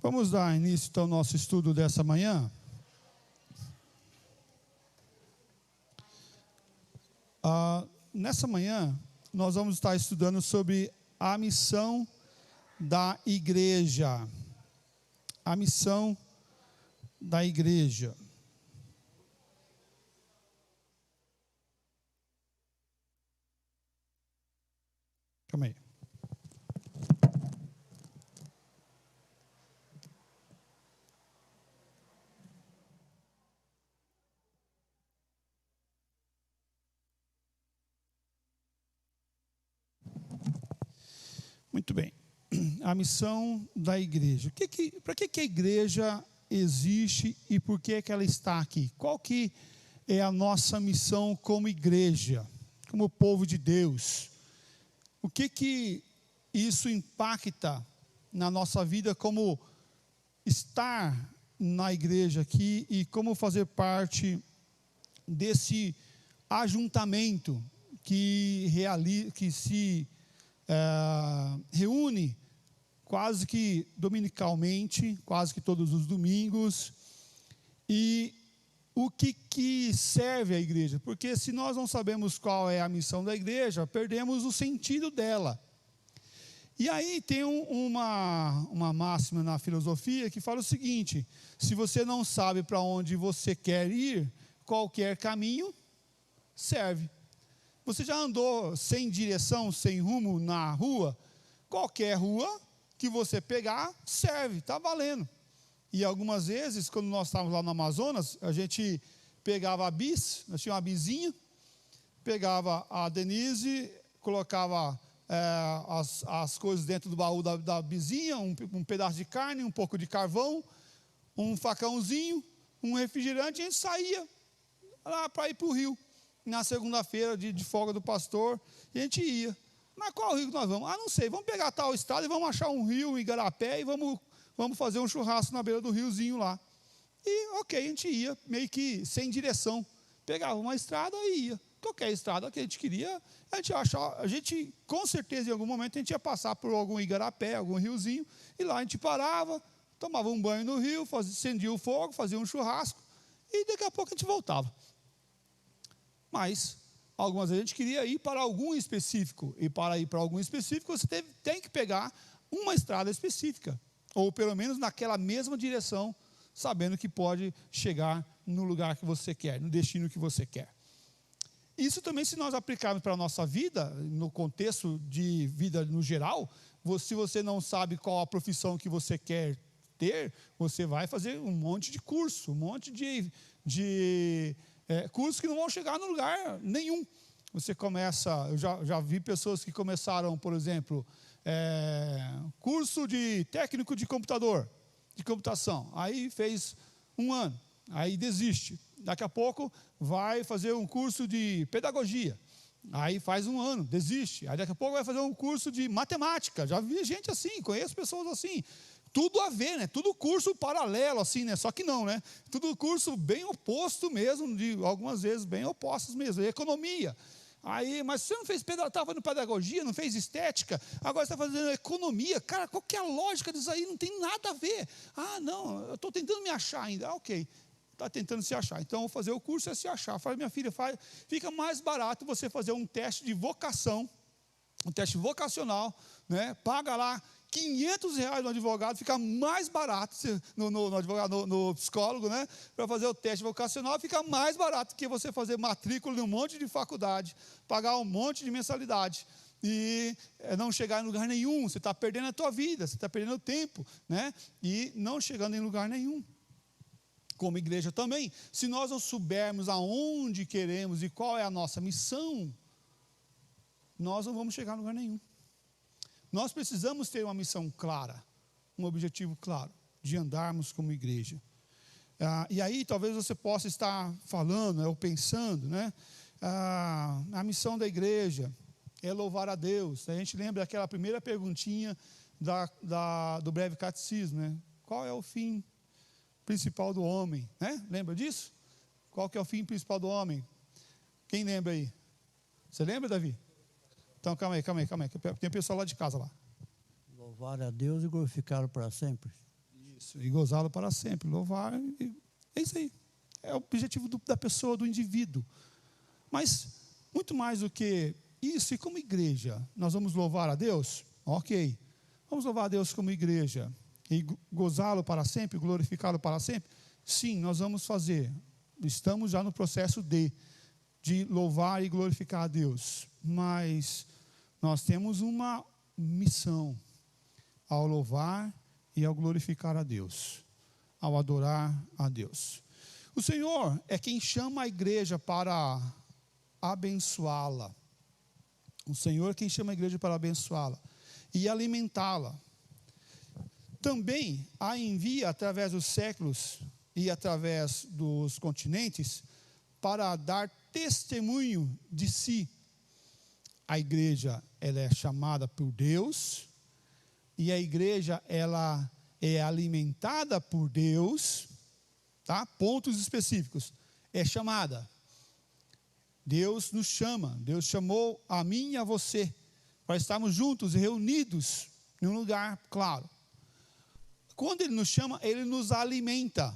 Vamos dar início então ao nosso estudo dessa manhã. Nessa manhã, nós vamos estar estudando sobre a missão da igreja. A missão da igreja. Calma aí. Muito bem. A missão da igreja. Para que a igreja existe e por que ela está aqui? Qual que é a nossa missão como igreja, como povo de Deus? O que isso impacta na nossa vida como estar na igreja aqui e como fazer parte desse ajuntamento que se reúne quase que dominicalmente, quase que todos os domingos. E o que serve a igreja? Porque se nós não sabemos qual é a missão da igreja, perdemos o sentido dela. E aí tem uma máxima na filosofia que fala o seguinte: se você não sabe para onde você quer ir, qualquer caminho serve. Você já andou sem direção, sem rumo na rua? Qualquer rua que você pegar serve, está valendo. E algumas vezes, quando nós estávamos lá no Amazonas, a gente pegava a bis, nós tínhamos uma bizinha, pegava a Denise, colocava as coisas dentro do baú da bizinha, um pedaço de carne, um pouco de carvão, um facãozinho, um refrigerante, e a gente saía lá para ir para o rio. Na segunda-feira, de folga do pastor, e a gente ia. Mas qual rio que nós vamos? Não sei, vamos pegar tal estrada e vamos achar um rio em Igarapé e vamos fazer um churrasco na beira do riozinho lá. E ok, a gente ia, meio que sem direção. Pegava uma estrada e ia. Qualquer estrada que a gente queria, a gente com certeza em algum momento a gente ia passar por algum Igarapé, algum riozinho, e lá a gente parava, tomava um banho no rio, acendia o fogo, fazia um churrasco, e daqui a pouco a gente voltava. Mas, algumas vezes a gente queria ir para algum específico. E para ir para algum específico, você tem que pegar uma estrada específica. Ou pelo menos naquela mesma direção, sabendo que pode chegar no lugar que você quer, no destino que você quer. Isso também, se nós aplicarmos para a nossa vida, no contexto de vida no geral, se você não sabe qual a profissão que você quer ter, você vai fazer um monte de curso, um monte de cursos que não vão chegar no lugar nenhum. Você começa, eu já vi pessoas que começaram, por exemplo, curso de técnico de computador, de computação. Aí fez um ano, aí desiste. Daqui a pouco vai fazer um curso de pedagogia. Aí faz um ano, desiste. Aí daqui a pouco vai fazer um curso de matemática. Já vi gente assim, conheço pessoas assim. Tudo a ver, né? Tudo curso paralelo, assim, né? Só que não, né? Tudo curso bem oposto mesmo, algumas vezes bem opostos mesmo. Economia. Aí, mas você não fez estava fazendo pedagogia, não fez estética, agora você está fazendo economia. Cara, qual que é a lógica disso aí? Não tem nada a ver. Não, eu estou tentando me achar ainda. Ok, está tentando se achar. Então, vou fazer o curso é se achar. Fala, minha filha, fica mais barato você fazer um teste de vocação, um teste vocacional, né? Paga lá R$500 no advogado, fica mais barato no advogado, no psicólogo, né? Para fazer o teste vocacional, fica mais barato que você fazer matrícula em um monte de faculdade, pagar um monte de mensalidade e não chegar em lugar nenhum. Você está perdendo a tua vida, você está perdendo o tempo, né? E não chegando em lugar nenhum. Como igreja também, se nós não soubermos aonde queremos e qual é a nossa missão, nós não vamos chegar em lugar nenhum. Nós precisamos ter uma missão clara, um objetivo claro, de andarmos como igreja. E aí talvez você possa estar falando, ou pensando, né? A missão da igreja é louvar a Deus. A gente lembra daquela primeira perguntinha do breve catecismo, né? Qual é o fim principal do homem, né? Lembra disso? Qual que é o fim principal do homem? Quem lembra aí? Você lembra, Davi? Então, calma aí. Tem um pessoal lá de casa lá. Louvar a Deus e glorificá-lo para sempre. E gozá-lo para sempre, louvar. É isso aí. É o objetivo da pessoa, do indivíduo. Mas, muito mais do que isso, e como igreja, nós vamos louvar a Deus? Ok. Vamos louvar a Deus como igreja e gozá-lo para sempre, glorificá-lo para sempre? Sim, nós vamos fazer. Estamos já no processo de louvar e glorificar a Deus. Mas nós temos uma missão ao louvar e ao glorificar a Deus, ao adorar a Deus. O Senhor é quem chama a igreja para abençoá-la. O Senhor é quem chama a igreja para abençoá-la e alimentá-la. Também a envia através dos séculos e através dos continentes para dar testemunho de si. A igreja, ela é chamada por Deus, e a igreja, ela é alimentada por Deus, tá? Pontos específicos. É chamada. Deus nos chama. Deus chamou a mim e a você para estarmos juntos e reunidos em um lugar claro. Quando Ele nos chama, Ele nos alimenta.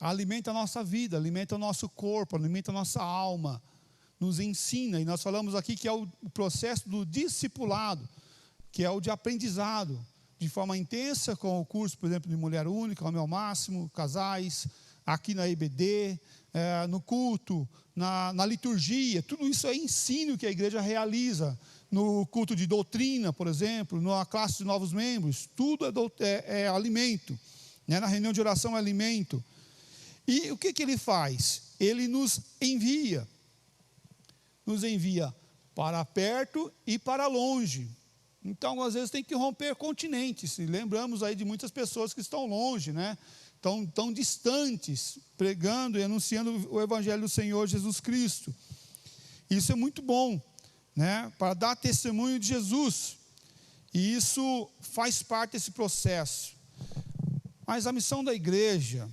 Alimenta a nossa vida, alimenta o nosso corpo, alimenta a nossa alma, nos ensina. E nós falamos aqui que é o processo do discipulado, que é o de aprendizado, de forma intensa, com o curso, por exemplo, de Mulher Única, Homem ao Máximo, casais, aqui na EBD, no culto, na liturgia. Tudo isso é ensino que a igreja realiza. No culto de doutrina, por exemplo, na classe de novos membros, tudo é alimento. Né? Na reunião de oração é alimento. E o que Ele faz? Ele nos envia para perto e para longe. Então, às vezes, tem que romper continentes. E lembramos aí de muitas pessoas que estão longe, né? Tão distantes, pregando e anunciando o Evangelho do Senhor Jesus Cristo. Isso é muito bom, né? Para dar testemunho de Jesus. E isso faz parte desse processo. Mas a missão da igreja,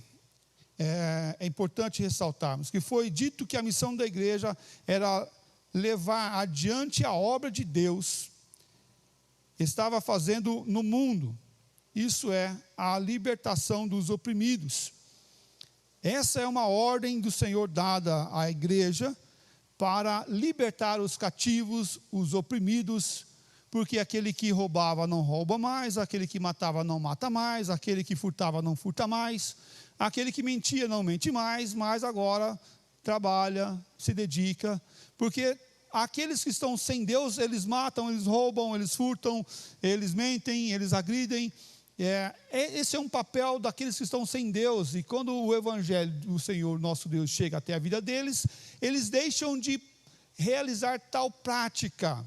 é importante ressaltarmos que foi dito que a missão da igreja era levar adiante a obra de Deus estava fazendo no mundo. Isso é a libertação dos oprimidos. Essa é uma ordem do Senhor dada à igreja para libertar os cativos, os oprimidos, porque aquele que roubava não rouba mais, aquele que matava não mata mais, aquele que furtava não furta mais, aquele que mentia não mente mais, mas agora trabalha, se dedica, porque aqueles que estão sem Deus, eles matam, eles roubam, eles furtam, eles mentem, eles agridem. Esse é um papel daqueles que estão sem Deus, e quando o Evangelho do Senhor, nosso Deus, chega até a vida deles, eles deixam de realizar tal prática.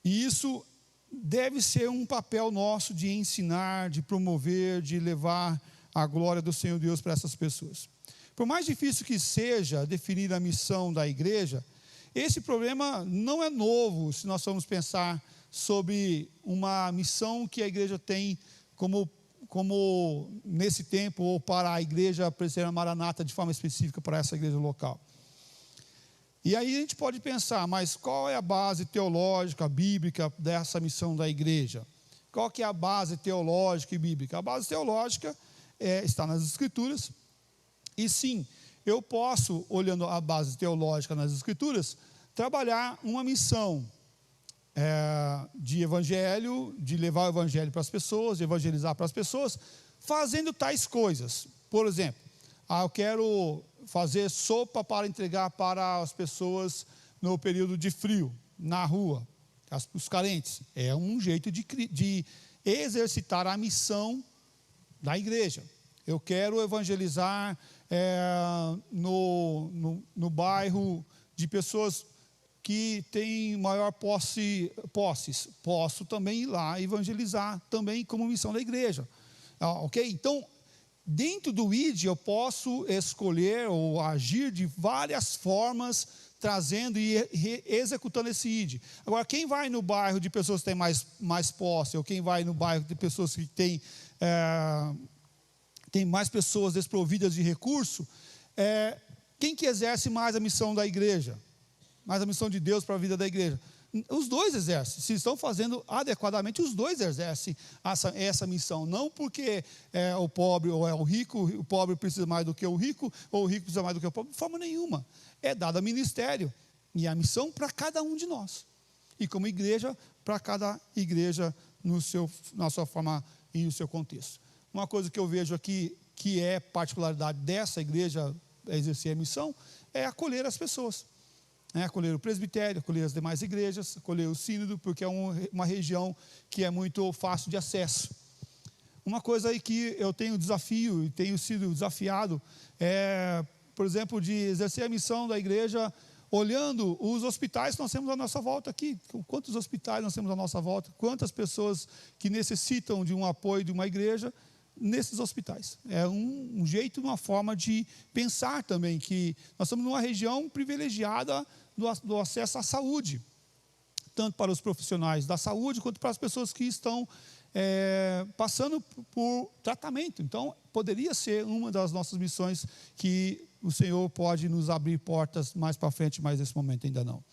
E isso deve ser um papel nosso de ensinar, de promover, de levar a glória do Senhor Deus para essas pessoas. Por mais difícil que seja definir a missão da igreja, esse problema não é novo, se nós formos pensar sobre uma missão que a igreja tem como nesse tempo, ou para a igreja presbiteriana Maranata, de forma específica para essa igreja local. E aí a gente pode pensar, mas qual é a base teológica, bíblica dessa missão da igreja? Qual que é a base teológica e bíblica? A base teológica está nas Escrituras. E sim, eu posso, olhando a base teológica nas Escrituras, trabalhar uma missão de evangelho, de levar o evangelho para as pessoas, de evangelizar para as pessoas, fazendo tais coisas. Por exemplo, eu quero fazer sopa para entregar para as pessoas no período de frio, na rua, os carentes. É um jeito de exercitar a missão da igreja. Eu quero evangelizar no bairro de pessoas que têm maior posses. Posso também ir lá evangelizar também como missão da igreja. Ok? Então, dentro do ID, eu posso escolher ou agir de várias formas, trazendo e executando esse ID. Agora, quem vai no bairro de pessoas que têm mais posse, ou quem vai no bairro de pessoas que têm mais pessoas desprovidas de recurso, quem que exerce mais a missão da igreja? Mais a missão de Deus para a vida da igreja? Os dois exercem, se estão fazendo adequadamente, os dois exercem essa missão. Não porque é o pobre ou é o pobre precisa mais do que o rico, ou o rico precisa mais do que o pobre, de forma nenhuma. É dado a ministério e a missão para cada um de nós. E como igreja, para cada igreja na sua forma e no seu contexto. Uma coisa que eu vejo aqui, que é particularidade dessa igreja, exercer a missão, é acolher as pessoas. Acolher o presbitério, acolher as demais igrejas, acolher o sínodo, porque é uma região que é muito fácil de acesso. Uma coisa aí que eu tenho desafio, e tenho sido desafiado, por exemplo, de exercer a missão da igreja, olhando os hospitais que nós temos à nossa volta aqui. Quantos hospitais nós temos à nossa volta? Quantas pessoas que necessitam de um apoio de uma igreja nesses hospitais. É um jeito, uma forma de pensar também, que nós estamos numa região privilegiada do acesso à saúde, tanto para os profissionais da saúde, quanto para as pessoas que estão passando por tratamento. Então, poderia ser uma das nossas missões que o Senhor pode nos abrir portas mais para frente, mas nesse momento ainda não.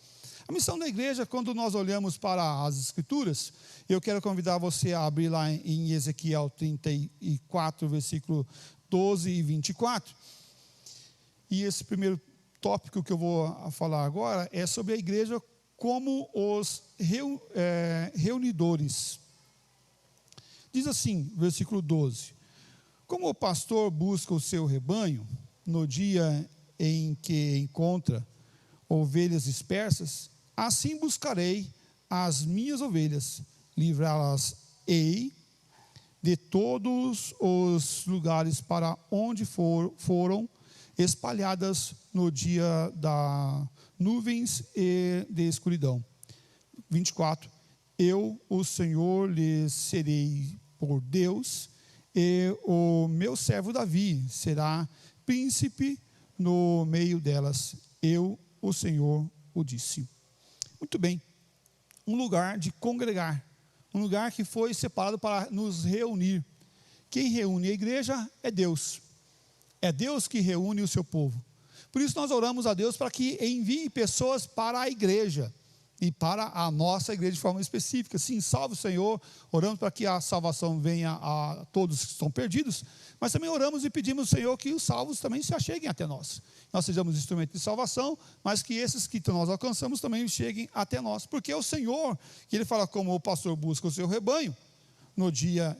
A missão da igreja, quando nós olhamos para as Escrituras, eu quero convidar você a abrir lá em Ezequiel 34, versículo 12 e 24. E esse primeiro tópico que eu vou falar agora é sobre a igreja como os reunidores. Diz assim, versículo 12: como o pastor busca o seu rebanho no dia em que encontra ovelhas dispersas, assim buscarei as minhas ovelhas, livrá-las-ei de todos os lugares para onde foram espalhadas no dia das nuvens e de escuridão. 24. Eu, o Senhor, lhes serei por Deus, e o meu servo Davi será príncipe no meio delas. Eu, o Senhor, o disse. Muito bem. Um lugar de congregar. Um lugar que foi separado para nos reunir. Quem reúne a igreja é Deus. É Deus que reúne o seu povo. Por isso nós oramos a Deus para que envie pessoas para a igreja. E para a nossa igreja de forma específica. Sim, salve o Senhor. Oramos para que a salvação venha a todos que estão perdidos. Mas também oramos e pedimos ao Senhor que os salvos também se acheguem até nós. Nós sejamos instrumento de salvação, mas que esses que nós alcançamos também cheguem até nós. Porque é o Senhor, que Ele fala como o pastor busca o seu rebanho, no dia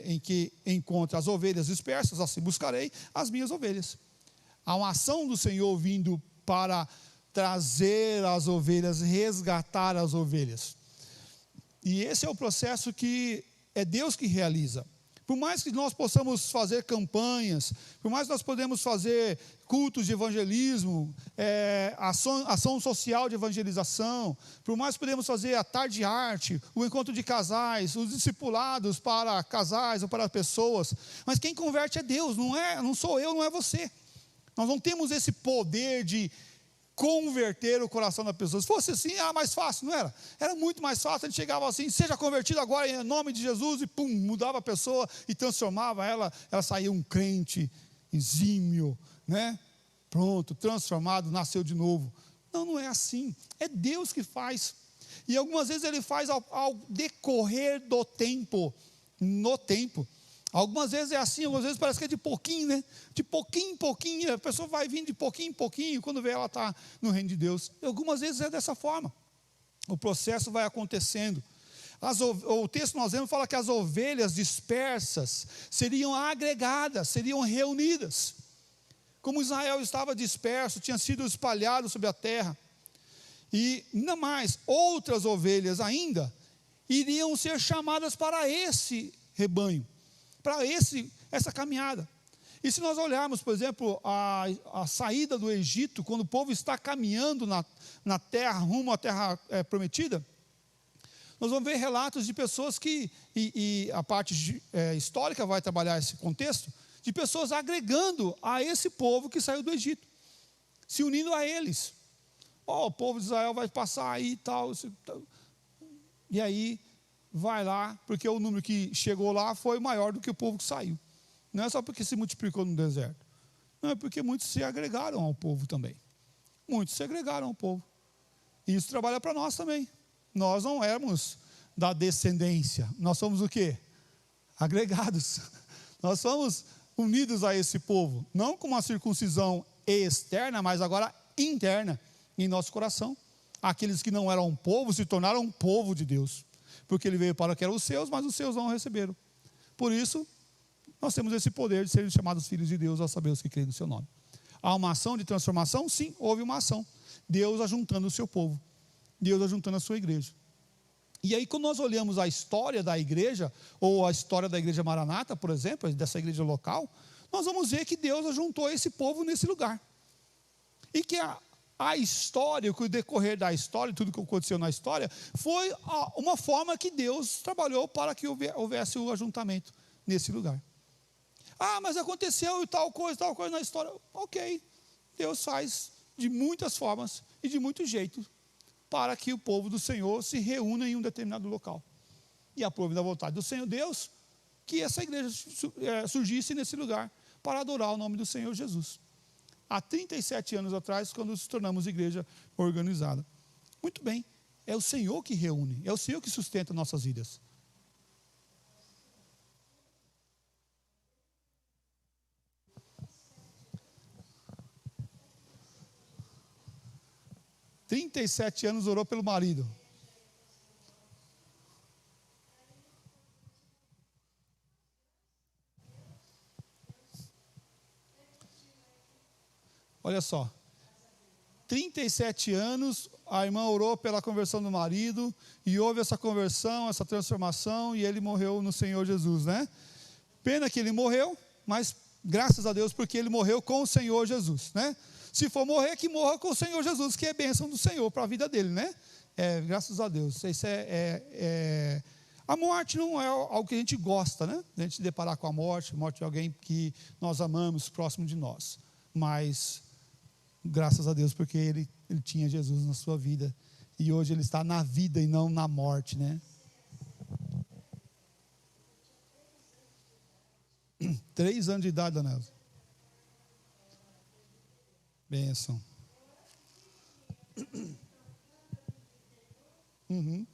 em que encontra as ovelhas dispersas, assim buscarei as minhas ovelhas. Há uma ação do Senhor vindo para trazer as ovelhas, resgatar as ovelhas. E esse é o processo que é Deus que realiza. Por mais que nós possamos fazer campanhas, por mais que nós podemos fazer cultos de evangelismo, ação social de evangelização, por mais que podemos fazer a tarde de arte, o encontro de casais, os discipulados para casais ou para pessoas, mas quem converte é Deus, não sou eu, não é você. Nós não temos esse poder de converter o coração da pessoa. Se fosse assim, era mais fácil, não era? Era muito mais fácil, a gente chegava assim, seja convertido agora em nome de Jesus, e pum, mudava a pessoa e transformava ela saía um crente exímio, né? Pronto, transformado, nasceu de novo. Não é assim, é Deus que faz. E algumas vezes Ele faz ao decorrer do tempo, no tempo. Algumas vezes é assim, algumas vezes parece que é de pouquinho, né? De pouquinho em pouquinho, a pessoa vai vindo de pouquinho em pouquinho, quando vê ela está no reino de Deus. E algumas vezes é dessa forma. O processo vai acontecendo. O texto nós vemos fala que as ovelhas dispersas seriam agregadas, seriam reunidas. Como Israel estava disperso, tinha sido espalhado sobre a terra. E ainda mais, outras ovelhas ainda iriam ser chamadas para esse rebanho, para essa caminhada. E se nós olharmos, por exemplo, a saída do Egito, quando o povo está caminhando na terra, rumo à terra prometida, nós vamos ver relatos de pessoas e a parte histórica vai trabalhar esse contexto, de pessoas agregando a esse povo que saiu do Egito, se unindo a eles. O povo de Israel vai passar aí e tal. E aí vai lá, porque o número que chegou lá foi maior do que o povo que saiu. Não é só porque se multiplicou no deserto. Não, é porque muitos se agregaram ao povo também. Muitos se agregaram ao povo. E isso trabalha para nós também. nós não éramos da descendência. Nós somos o quê? Agregados. Nós somos unidos a esse povo. Não com uma circuncisão externa, mas agora interna em nosso coração. Aqueles que não eram povo se tornaram um povo de Deus. Porque ele veio para que eram os seus, mas os seus não o receberam. Por isso, nós temos esse poder de serem chamados filhos de Deus, a saber os que creem no seu nome. Há uma ação de transformação? Sim, houve uma ação. Deus ajuntando o seu povo. Deus ajuntando a sua igreja. E aí, quando nós olhamos a história da igreja, ou a história da igreja Maranata, por exemplo, dessa igreja local, nós vamos ver que Deus ajuntou esse povo nesse lugar. E que a história, o decorrer da história, tudo que aconteceu na história, foi uma forma que Deus trabalhou para que houvesse o ajuntamento nesse lugar. Ah, mas aconteceu tal coisa na história. Ok, Deus faz de muitas formas e de muitos jeitos para que o povo do Senhor se reúna em um determinado local. E aprove da vontade do Senhor Deus que essa igreja surgisse nesse lugar para adorar o nome do Senhor Jesus. Há 37 anos atrás, quando nos tornamos igreja organizada. Muito bem, é o Senhor que reúne, é o Senhor que sustenta nossas vidas. Há 37 anos orou pelo marido. Olha só, 37 anos, a irmã orou pela conversão do marido, e houve essa conversão, essa transformação, e ele morreu no Senhor Jesus, né? Pena que ele morreu, mas graças a Deus, porque ele morreu com o Senhor Jesus, né? Se for morrer, que morra com o Senhor Jesus, que é bênção do Senhor para a vida dele, né? Graças a Deus. Isso a morte não é algo que a gente gosta, né? A gente se deparar com a morte de alguém que nós amamos, próximo de nós. Mas graças a Deus, porque ele tinha Jesus na sua vida. E hoje ele está na vida e não na morte, né? 3 anos de idade, dona Elza. Bênção. Uhum.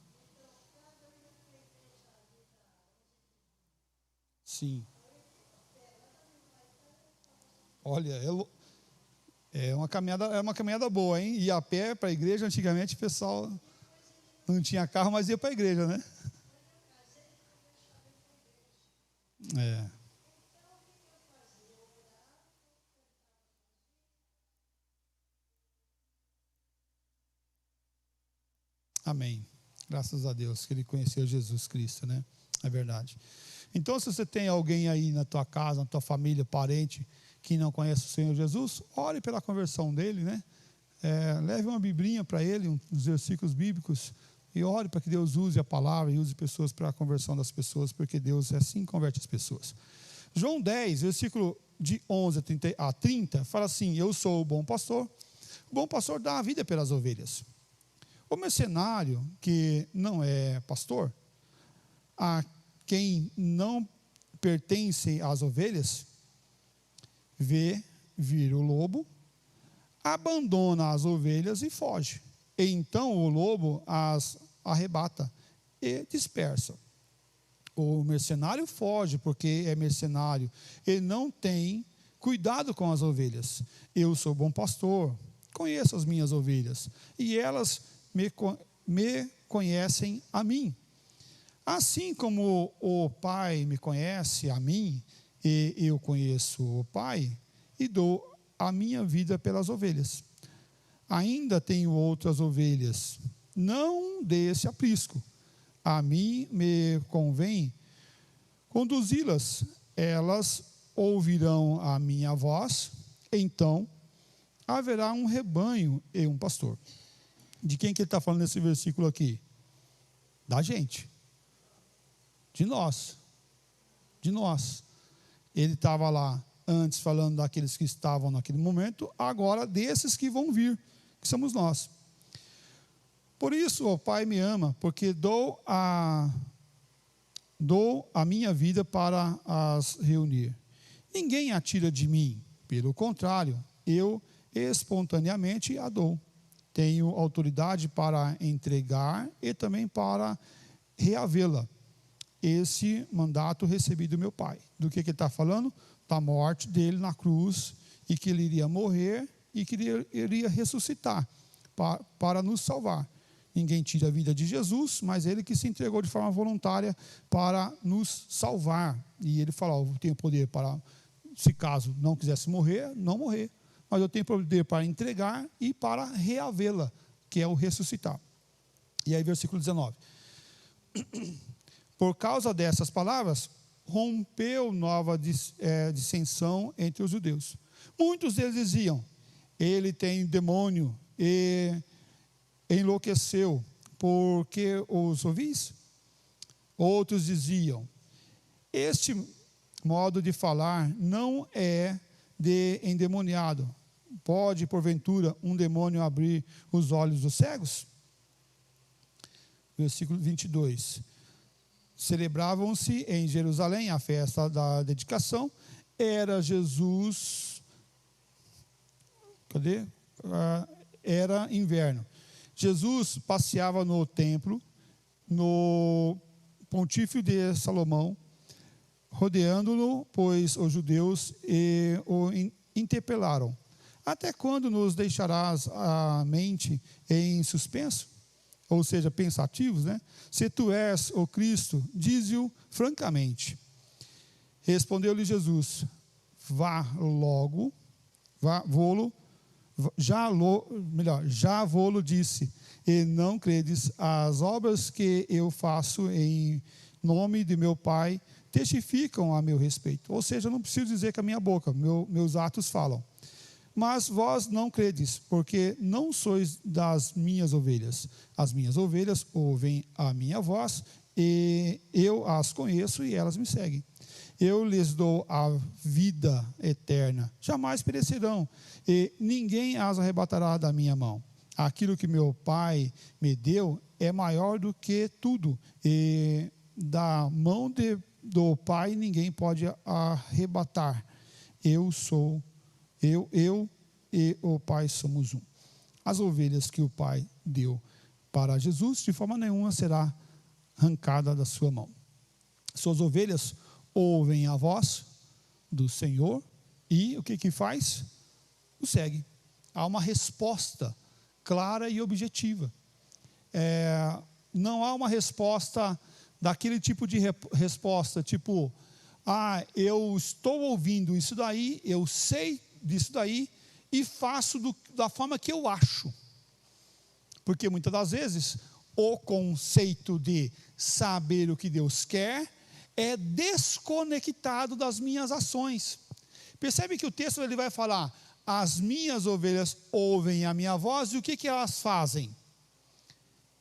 Sim. Olha, é uma caminhada boa, hein? Ir a pé para a igreja, antigamente o pessoal não tinha carro, mas ia para a igreja, né? Amém. Graças a Deus que ele conheceu Jesus Cristo, né? É verdade. Então, se você tem alguém aí na tua casa, na tua família, parente, que não conhece o Senhor Jesus, ore pela conversão dele, né? Leve uma biblinha para ele, uns versículos bíblicos, e ore para que Deus use a palavra e use pessoas para a conversão das pessoas, porque Deus assim converte as pessoas. João 10, versículo de 11 a 30, fala assim: eu sou o bom pastor dá a vida pelas ovelhas. O mercenário que não é pastor, a quem não pertence às ovelhas, vê vir o lobo, abandona as ovelhas e foge. E então o lobo as arrebata e dispersa. O mercenário foge porque é mercenário. Ele não tem cuidado com as ovelhas. Eu sou bom pastor, conheço as minhas ovelhas, e elas me conhecem a mim. Assim como o Pai me conhece a mim, e eu conheço o Pai, e dou a minha vida pelas ovelhas. Ainda tenho outras ovelhas, não dê esse aprisco. A mim me convém conduzi-las, elas ouvirão a minha voz, então haverá um rebanho e um pastor. De quem que ele está falando nesse versículo aqui? Da gente. De nós. De nós. Ele estava lá antes falando daqueles que estavam naquele momento, agora desses que vão vir, que somos nós. Por isso o Pai me ama, porque dou a minha vida para as reunir. Ninguém a tira de mim, pelo contrário, eu espontaneamente a dou. tenho autoridade para entregar e também para reavê-la. Esse mandato recebi do meu Pai. Do que ele está falando? Da morte dele na cruz, e que ele iria morrer e que ele iria ressuscitar para nos salvar. Ninguém tira a vida de Jesus, mas ele que se entregou de forma voluntária para nos salvar. E ele falou: eu tenho poder para, se caso não quisesse morrer, não morrer. Mas eu tenho poder para entregar e para reavê-la, que é o ressuscitar. E aí, versículo 19. Por causa dessas palavras, rompeu nova dissensão entre os judeus. Muitos deles diziam: ele tem demônio e enlouqueceu, porque os ouvis? Outros diziam: este modo de falar não é de endemoniado. Pode, porventura, um demônio abrir os olhos dos cegos? Versículo 22. Celebravam-se em Jerusalém a festa da dedicação. Era Jesus... Era inverno. Jesus passeava no templo, no pontífice de Salomão, rodeando-no, pois os judeus o interpelaram: até quando nos deixarás a mente em suspenso? Ou seja, pensativos, né? Se tu és o Cristo, dize-o francamente. Respondeu-lhe Jesus: vá logo, já vou-lo disse, e não credes. As obras que eu faço em nome de meu Pai testificam a meu respeito. Ou seja, eu não preciso dizer com a minha boca, meus atos falam. Mas vós não credes, porque não sois das minhas ovelhas. As minhas ovelhas ouvem a minha voz, e eu as conheço e elas me seguem. Eu lhes dou a vida eterna, jamais perecerão, e ninguém as arrebatará da minha mão. Aquilo que meu Pai me deu é maior do que tudo, e da mão do Pai ninguém pode arrebatar. Eu e o Pai somos um. As ovelhas que o Pai deu para Jesus, de forma nenhuma será arrancada da sua mão. Suas ovelhas ouvem a voz do Senhor e o que faz? O segue. Há uma resposta clara e objetiva. Não há uma resposta daquele tipo de resposta, tipo: eu estou ouvindo isso daí, eu sei disso daí e faço da forma que eu acho. Porque muitas das vezes o conceito de saber o que Deus quer é desconectado das minhas ações. Percebe que o texto ele vai falar: as minhas ovelhas ouvem a minha voz, e o que elas fazem?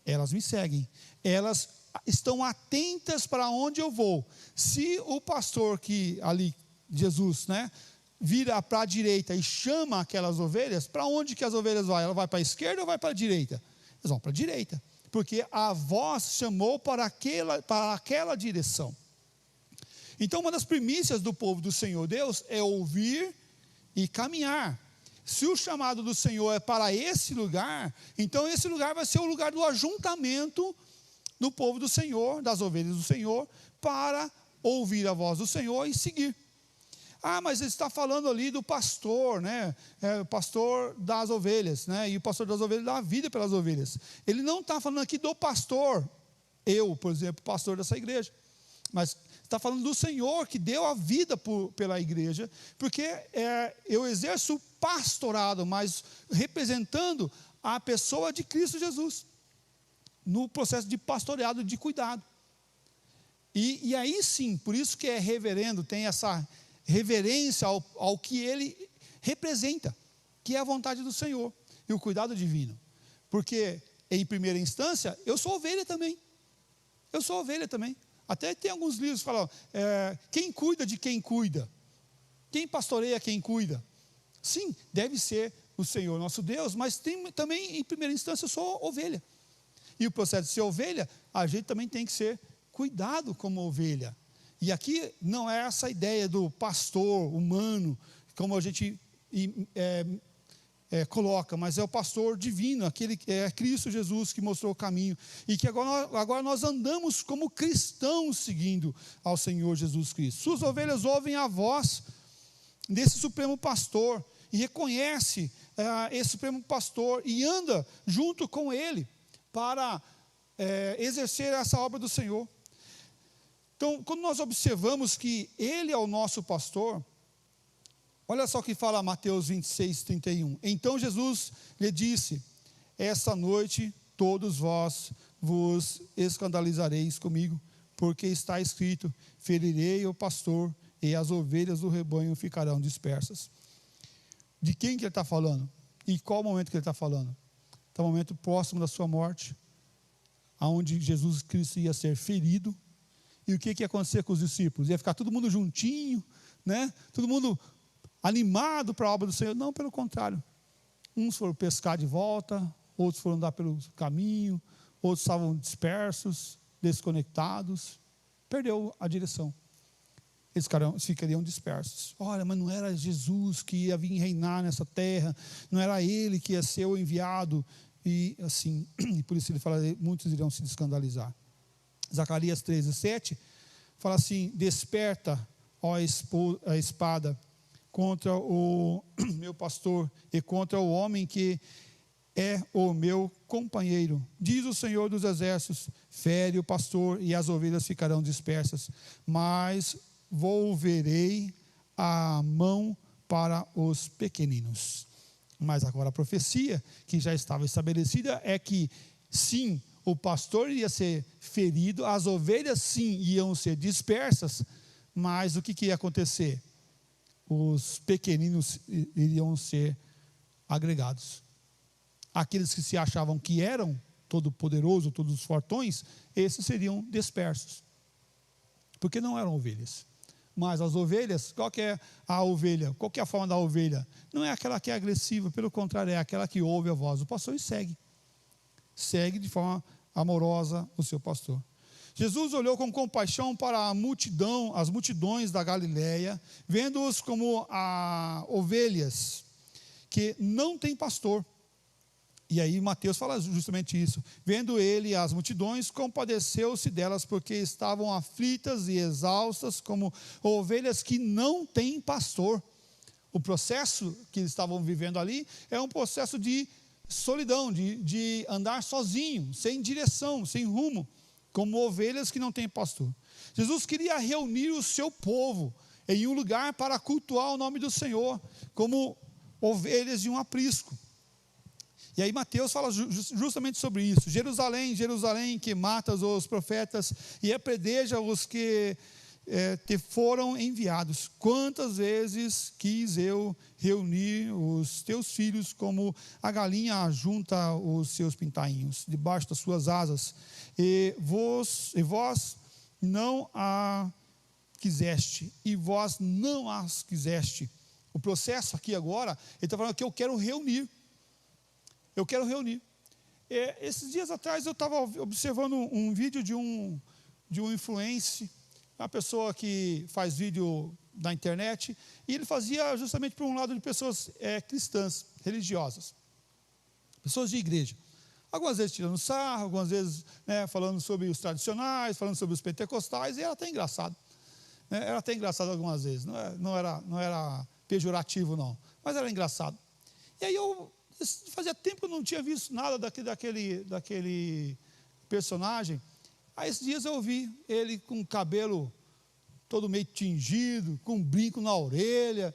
Elas me seguem, elas estão atentas para onde eu vou. Se o pastor que ali, Jesus, né, vira para a direita e chama aquelas ovelhas, para onde que as ovelhas vão? Ela vai para a esquerda ou vai para a direita? Elas vão para a direita, porque a voz chamou para aquela direção. Então, uma das primícias do povo do Senhor Deus é ouvir e caminhar. Se o chamado do Senhor é para esse lugar, então esse lugar vai ser o lugar do ajuntamento do povo do Senhor, das ovelhas do Senhor, para ouvir a voz do Senhor e seguir. Mas ele está falando ali do pastor, né? O pastor das ovelhas, né? E o pastor das ovelhas dá a vida pelas ovelhas. Ele não está falando aqui do pastor, eu, por exemplo, pastor dessa igreja, mas está falando do Senhor que deu a vida pela igreja, porque eu exerço o pastorado, mas representando a pessoa de Cristo Jesus, no processo de pastoreado, de cuidado. E aí sim, por isso que é reverendo, tem essa reverência ao que ele representa, que é a vontade do Senhor e o cuidado divino. Porque, em primeira instância, eu sou ovelha também. Eu sou ovelha também. Até tem alguns livros que falam: quem cuida de quem cuida? Quem pastoreia quem cuida? Sim, deve ser o Senhor nosso Deus, mas também, em primeira instância, eu sou ovelha. E o processo de ser ovelha, a gente também tem que ser cuidado como ovelha. E aqui não é essa ideia do pastor humano, como a gente coloca, mas é o pastor divino, aquele que é Cristo Jesus que mostrou o caminho, e que agora nós andamos como cristãos seguindo ao Senhor Jesus Cristo. Suas ovelhas ouvem a voz desse supremo pastor, e reconhece esse supremo pastor, e anda junto com ele, para exercer essa obra do Senhor. Então, quando nós observamos que ele é o nosso pastor, olha só o que fala Mateus 26, 31. Então Jesus lhe disse: esta noite todos vós vos escandalizareis comigo, porque está escrito: ferirei o pastor e as ovelhas do rebanho ficarão dispersas. De quem que ele está falando? E qual momento que ele está falando? Está no momento próximo da sua morte, aonde Jesus Cristo ia ser ferido. E o que ia acontecer com os discípulos? Ia ficar todo mundo juntinho, né? Todo mundo animado para a obra do Senhor? Não, pelo contrário. Uns foram pescar de volta, outros foram andar pelo caminho, outros estavam dispersos, desconectados, perdeu a direção. Eles ficariam dispersos. Olha, mas não era Jesus que ia vir reinar nessa terra, não era ele que ia ser o enviado, e assim, e por isso ele fala, muitos irão se escandalizar. Zacarias 13:7 fala assim: desperta, ó a espada, contra o meu pastor e contra o homem que é o meu companheiro, diz o Senhor dos exércitos, fere o pastor e as ovelhas ficarão dispersas, mas volverei a mão para os pequeninos. Mas agora a profecia que já estava estabelecida é que sim, o pastor iria ser ferido, as ovelhas sim iam ser dispersas, mas o que ia acontecer? Os pequeninos iriam ser agregados. Aqueles que se achavam que eram todo-poderosos, todos os fortões, esses seriam dispersos, porque não eram ovelhas. Mas as ovelhas, qual que é a ovelha? Qual que é a forma da ovelha? Não é aquela que é agressiva, pelo contrário, é aquela que ouve a voz do pastor e segue. Segue de forma amorosa o seu pastor. Jesus olhou com compaixão para a multidão, as multidões da Galileia, vendo-os como ovelhas que não têm pastor. E aí Mateus fala justamente isso. Vendo ele as multidões, compadeceu-se delas, porque estavam aflitas e exaustas, como ovelhas que não têm pastor. O processo que eles estavam vivendo ali é um processo de solidão, de andar sozinho, sem direção, sem rumo, como ovelhas que não têm pastor. Jesus queria reunir o seu povo em um lugar para cultuar o nome do Senhor, como ovelhas de um aprisco. E aí Mateus fala justamente sobre isso. Jerusalém, Jerusalém, que matas os profetas e apredeja os que te foram enviados. Quantas vezes quis eu reunir os teus filhos, como a galinha ajunta os seus pintainhos debaixo das suas asas, e vós não a quiseste, e vós não as quiseste. O processo aqui agora, ele está falando que eu quero reunir. Eu quero reunir. Esses dias atrás eu estava observando um vídeo de um influencer, uma pessoa que faz vídeo na internet, e ele fazia justamente por um lado de pessoas cristãs, religiosas, pessoas de igreja. Algumas vezes tirando sarro, algumas vezes falando sobre os tradicionais, falando sobre os pentecostais, e era até engraçado. Era até engraçado algumas vezes, não era pejorativo não, mas era engraçado. E aí fazia tempo que eu não tinha visto nada daquele personagem. Aí esses dias eu vi ele com o cabelo todo meio tingido, com um brinco na orelha.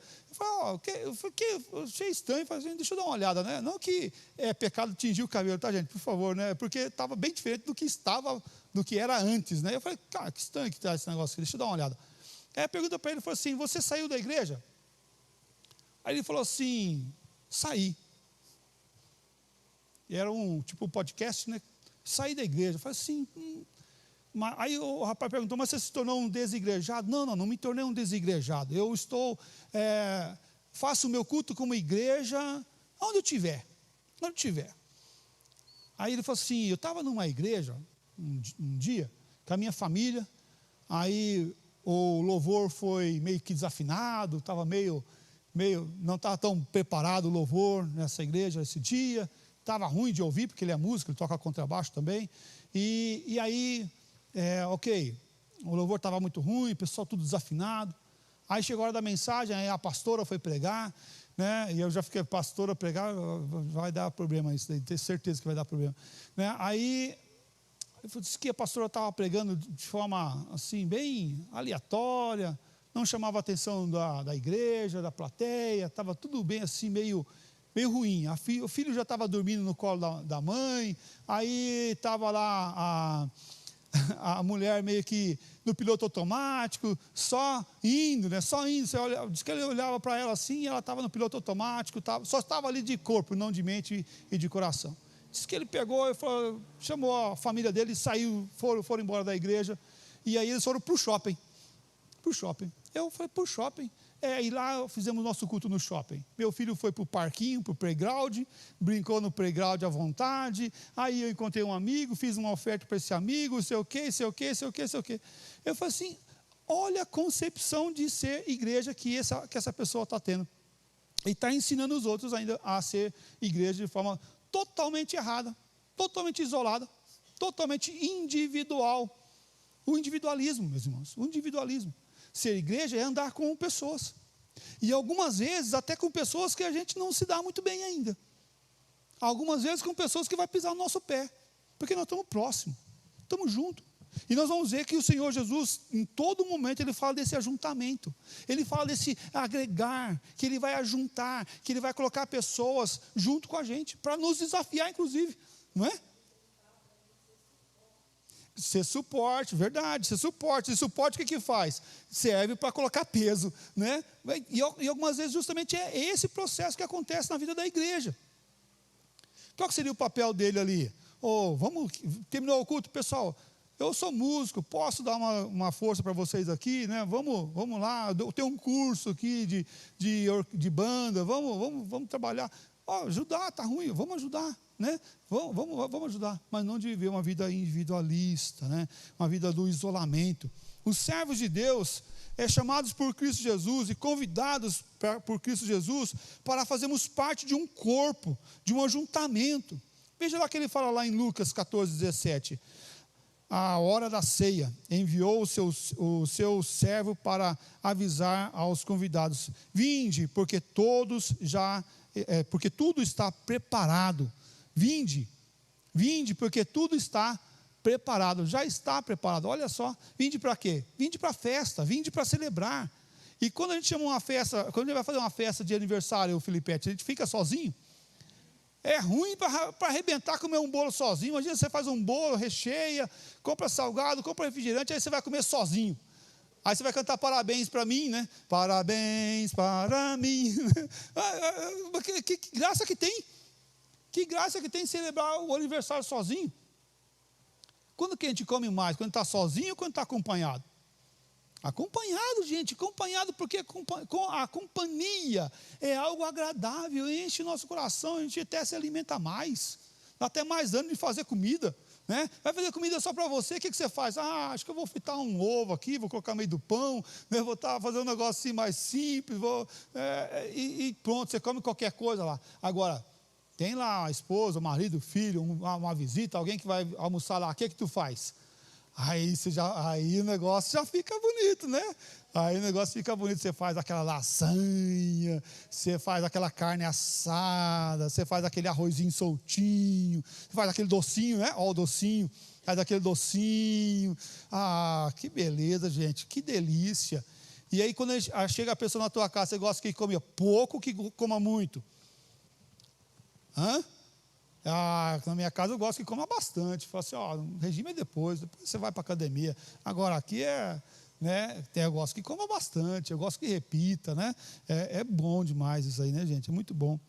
Eu achei estranho, falei assim, deixa eu dar uma olhada, né? Não que é pecado tingir o cabelo, tá, gente? Por favor, né? Porque estava bem diferente do que era antes, né? Eu falei, cara, que estranho que está esse negócio aqui, deixa eu dar uma olhada. Aí a pergunta para ele foi assim: você saiu da igreja? Aí ele falou assim: saí. E era um podcast, né? Saí da igreja. Eu falei assim. Aí o rapaz perguntou: mas você se tornou um desigrejado? Não me tornei um desigrejado. Eu faço o meu culto como igreja, onde eu tiver. Aí ele falou assim: eu estava numa igreja, um dia, com a minha família, aí o louvor foi meio que desafinado, estava meio não estava tão preparado o louvor nessa igreja esse dia, estava ruim de ouvir, porque ele é músico, ele toca contrabaixo também, e aí, ok, o louvor estava muito ruim, o pessoal tudo desafinado, aí chegou a hora da mensagem, aí a pastora foi pregar, né, e eu já fiquei, pastora pregar, vai dar problema isso, tenho certeza que vai dar problema, né, aí, disse que a pastora estava pregando de forma, assim, bem aleatória, não chamava a atenção da igreja, da plateia, estava tudo bem assim, meio ruim. O filho já estava dormindo no colo da mãe, aí estava lá a mulher meio que no piloto automático, só indo, né? Só indo. Diz que ele olhava para ela assim, e ela estava no piloto automático, só estava ali de corpo, não de mente e de coração. Diz que ele pegou e chamou a família dele e saiu, foram embora da igreja, e aí eles foram para o shopping. Eu falei, para o shopping? E lá fizemos nosso culto no shopping. Meu filho foi para o parquinho, para o playground, brincou no playground à vontade, aí eu encontrei um amigo, fiz uma oferta para esse amigo, sei o quê. Eu falei assim, olha a concepção de ser igreja que essa pessoa está tendo. E está ensinando os outros ainda a ser igreja de forma totalmente errada, totalmente isolada, totalmente individual. O individualismo, meus irmãos, o individualismo. Ser igreja é andar com pessoas. E algumas vezes até com pessoas que a gente não se dá muito bem ainda. Algumas vezes com pessoas que vai pisar no nosso pé. Porque nós estamos próximos, estamos juntos. E nós vamos ver que o Senhor Jesus, em todo momento, Ele fala desse ajuntamento. Ele fala desse agregar, que Ele vai ajuntar, que Ele vai colocar pessoas junto com a gente, para nos desafiar, inclusive. Não é? Ser suporte, verdade, ser suporte. E suporte o que faz? Serve para colocar peso, né? E algumas vezes justamente é esse processo que acontece na vida da igreja. Qual que seria o papel dele ali? Terminou o culto, pessoal, eu sou músico, posso dar uma força para vocês aqui, né? Vamos lá, eu tenho um curso aqui de banda, vamos trabalhar. Ajudar, está ruim, vamos ajudar, né? Vamos ajudar, mas não de viver uma vida individualista, né? Uma vida do isolamento. Os servos de Deus chamados por Cristo Jesus e convidados por Cristo Jesus para fazermos parte de um corpo, de um ajuntamento. Veja lá que ele fala lá em Lucas 14, 17. A hora da ceia, enviou o seu servo para avisar aos convidados: vinde, porque tudo está preparado. Vinde, porque tudo está preparado, já está preparado. Olha só, vinde para quê? Vinde para a festa, vinde para celebrar. E quando a gente chama uma festa, quando a gente vai fazer uma festa de aniversário, Filipete, a gente fica sozinho. É ruim para arrebentar comer um bolo sozinho. Imagina, você faz um bolo, recheia, compra salgado, compra refrigerante, aí você vai comer sozinho. Aí você vai cantar parabéns para mim, né? Parabéns para mim. Que graça que tem. Que graça que tem celebrar o aniversário sozinho. Quando que a gente come mais? Quando está sozinho ou quando está acompanhado? Acompanhado, gente, acompanhado, porque a companhia é algo agradável, enche o nosso coração, a gente até se alimenta mais, dá até mais ânimo de fazer comida, né? Vai fazer comida só para você, o que você faz? Acho que eu vou fritar um ovo aqui, vou colocar no meio do pão, né? Vou fazer um negócio assim mais simples, e pronto, você come qualquer coisa lá. Agora, tem lá a esposa, o marido, o filho, uma visita, alguém que vai almoçar lá, o que tu faz? Aí o negócio já fica bonito, né? Aí o negócio fica bonito, você faz aquela lasanha, você faz aquela carne assada, você faz aquele arrozinho soltinho, você faz aquele docinho, né? Ó, o docinho, faz aquele docinho. Que beleza, gente, que delícia. E aí quando chega a pessoa na tua casa, você gosta que come pouco ou que coma muito? Na minha casa eu gosto que coma bastante. Fala assim, o regime é depois você vai para a academia. Agora aqui né, eu gosto que coma bastante, eu gosto que repita, né? É bom demais isso aí, né, gente? É muito bom.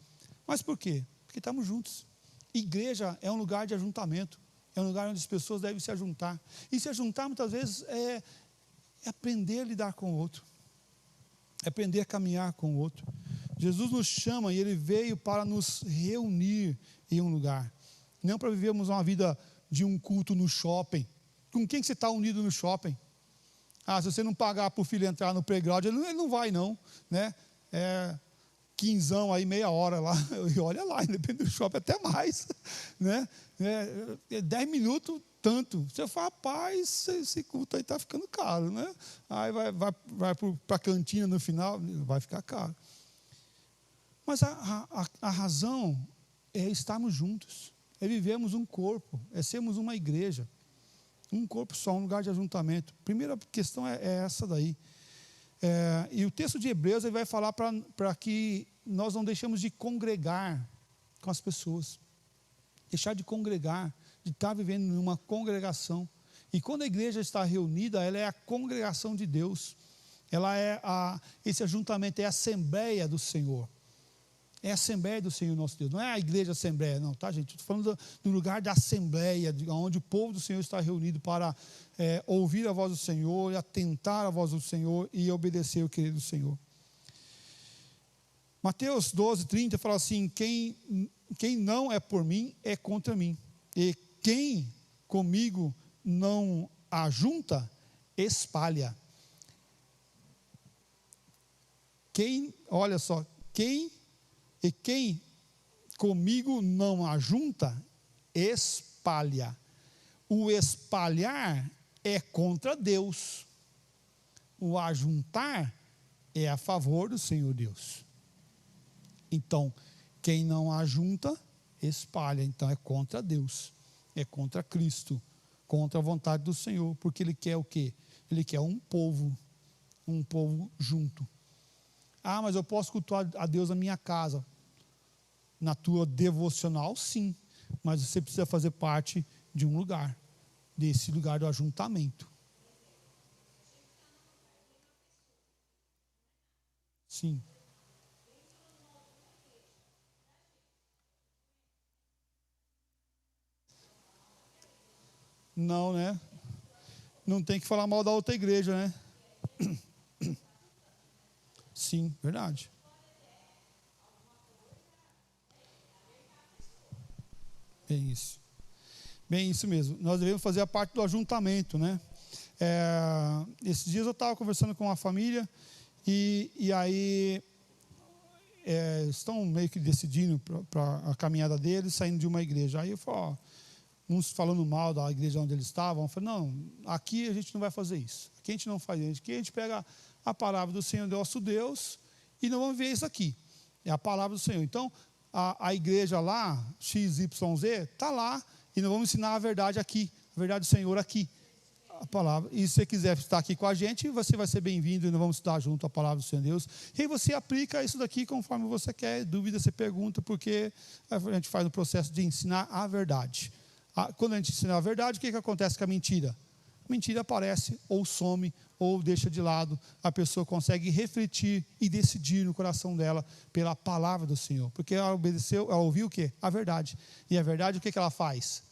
Mas por quê? Porque estamos juntos. Igreja é um lugar de ajuntamento, é um lugar onde as pessoas devem se ajuntar. E se ajuntar muitas vezes é aprender a lidar com o outro, é aprender a caminhar com o outro. Jesus nos chama e Ele veio para nos reunir em um lugar, não para vivermos uma vida de um culto no shopping. Com quem você está unido no shopping? Se você não pagar para o filho entrar no playground, ele não vai não, né? quinzão aí, meia hora lá, e olha lá, independente do shopping, até mais, né? 10 minutos, tanto. Você fala, rapaz, esse culto aí está ficando caro, né? Aí vai para a cantina no final, vai ficar caro. Mas a razão é estarmos juntos, é vivermos um corpo, é sermos uma igreja, um corpo só, um lugar de ajuntamento. Primeira questão é essa daí. E o texto de Hebreus ele vai falar para que nós não deixemos de congregar com as pessoas, deixar de congregar, de estar vivendo numa congregação. E quando a igreja está reunida, ela é a congregação de Deus, ela é esse ajuntamento, é a assembleia do Senhor. É a Assembleia do Senhor nosso Deus. Não é a igreja Assembleia, não, tá, gente? Estou falando do lugar da Assembleia, onde o povo do Senhor está reunido para ouvir a voz do Senhor, atentar à voz do Senhor e obedecer o querido do Senhor. Mateus 12, 30 fala assim: quem não é por mim, é contra mim. E quem comigo não ajunta, espalha. Olha só, quem comigo não ajunta, espalha. O espalhar é contra Deus. O ajuntar é a favor do Senhor Deus. Então, quem não ajunta, espalha. Então, é contra Deus. É contra Cristo. Contra a vontade do Senhor. Porque Ele quer o quê? Ele quer um povo junto. Ah, mas eu posso cultuar a Deus na minha casa. Na tua devocional, sim. Mas você precisa fazer parte de um lugar. Desse lugar do ajuntamento. Sim. Não, né? Não tem que falar mal da outra igreja, né? Sim, verdade. Bem isso mesmo. Nós devemos fazer a parte do ajuntamento, né? Esses dias eu estava conversando com uma família e aí estão meio que decidindo para a caminhada deles, saindo de uma igreja. Aí eu falo, uns falando mal da igreja onde eles estavam, eu falei, não, aqui a gente não vai fazer isso. Aqui a gente não faz isso. Aqui a gente pega a palavra do Senhor, nosso Deus, e não vamos ver isso aqui. É a palavra do Senhor. Então, a igreja lá, XYZ, está lá, e nós vamos ensinar a verdade aqui, a verdade do Senhor aqui, a palavra. E se você quiser estar aqui com a gente, você vai ser bem-vindo, e nós vamos estar junto à palavra do Senhor Deus. E aí você aplica isso daqui conforme você quer, dúvida você pergunta, porque a gente faz o processo de ensinar a verdade. Quando a gente ensina a verdade, o que acontece com a mentira? A mentira aparece, ou some, ou deixa de lado. A pessoa consegue refletir e decidir no coração dela pela palavra do Senhor. Porque ela obedeceu, ela ouviu o quê? A verdade. E a verdade, o que ela faz?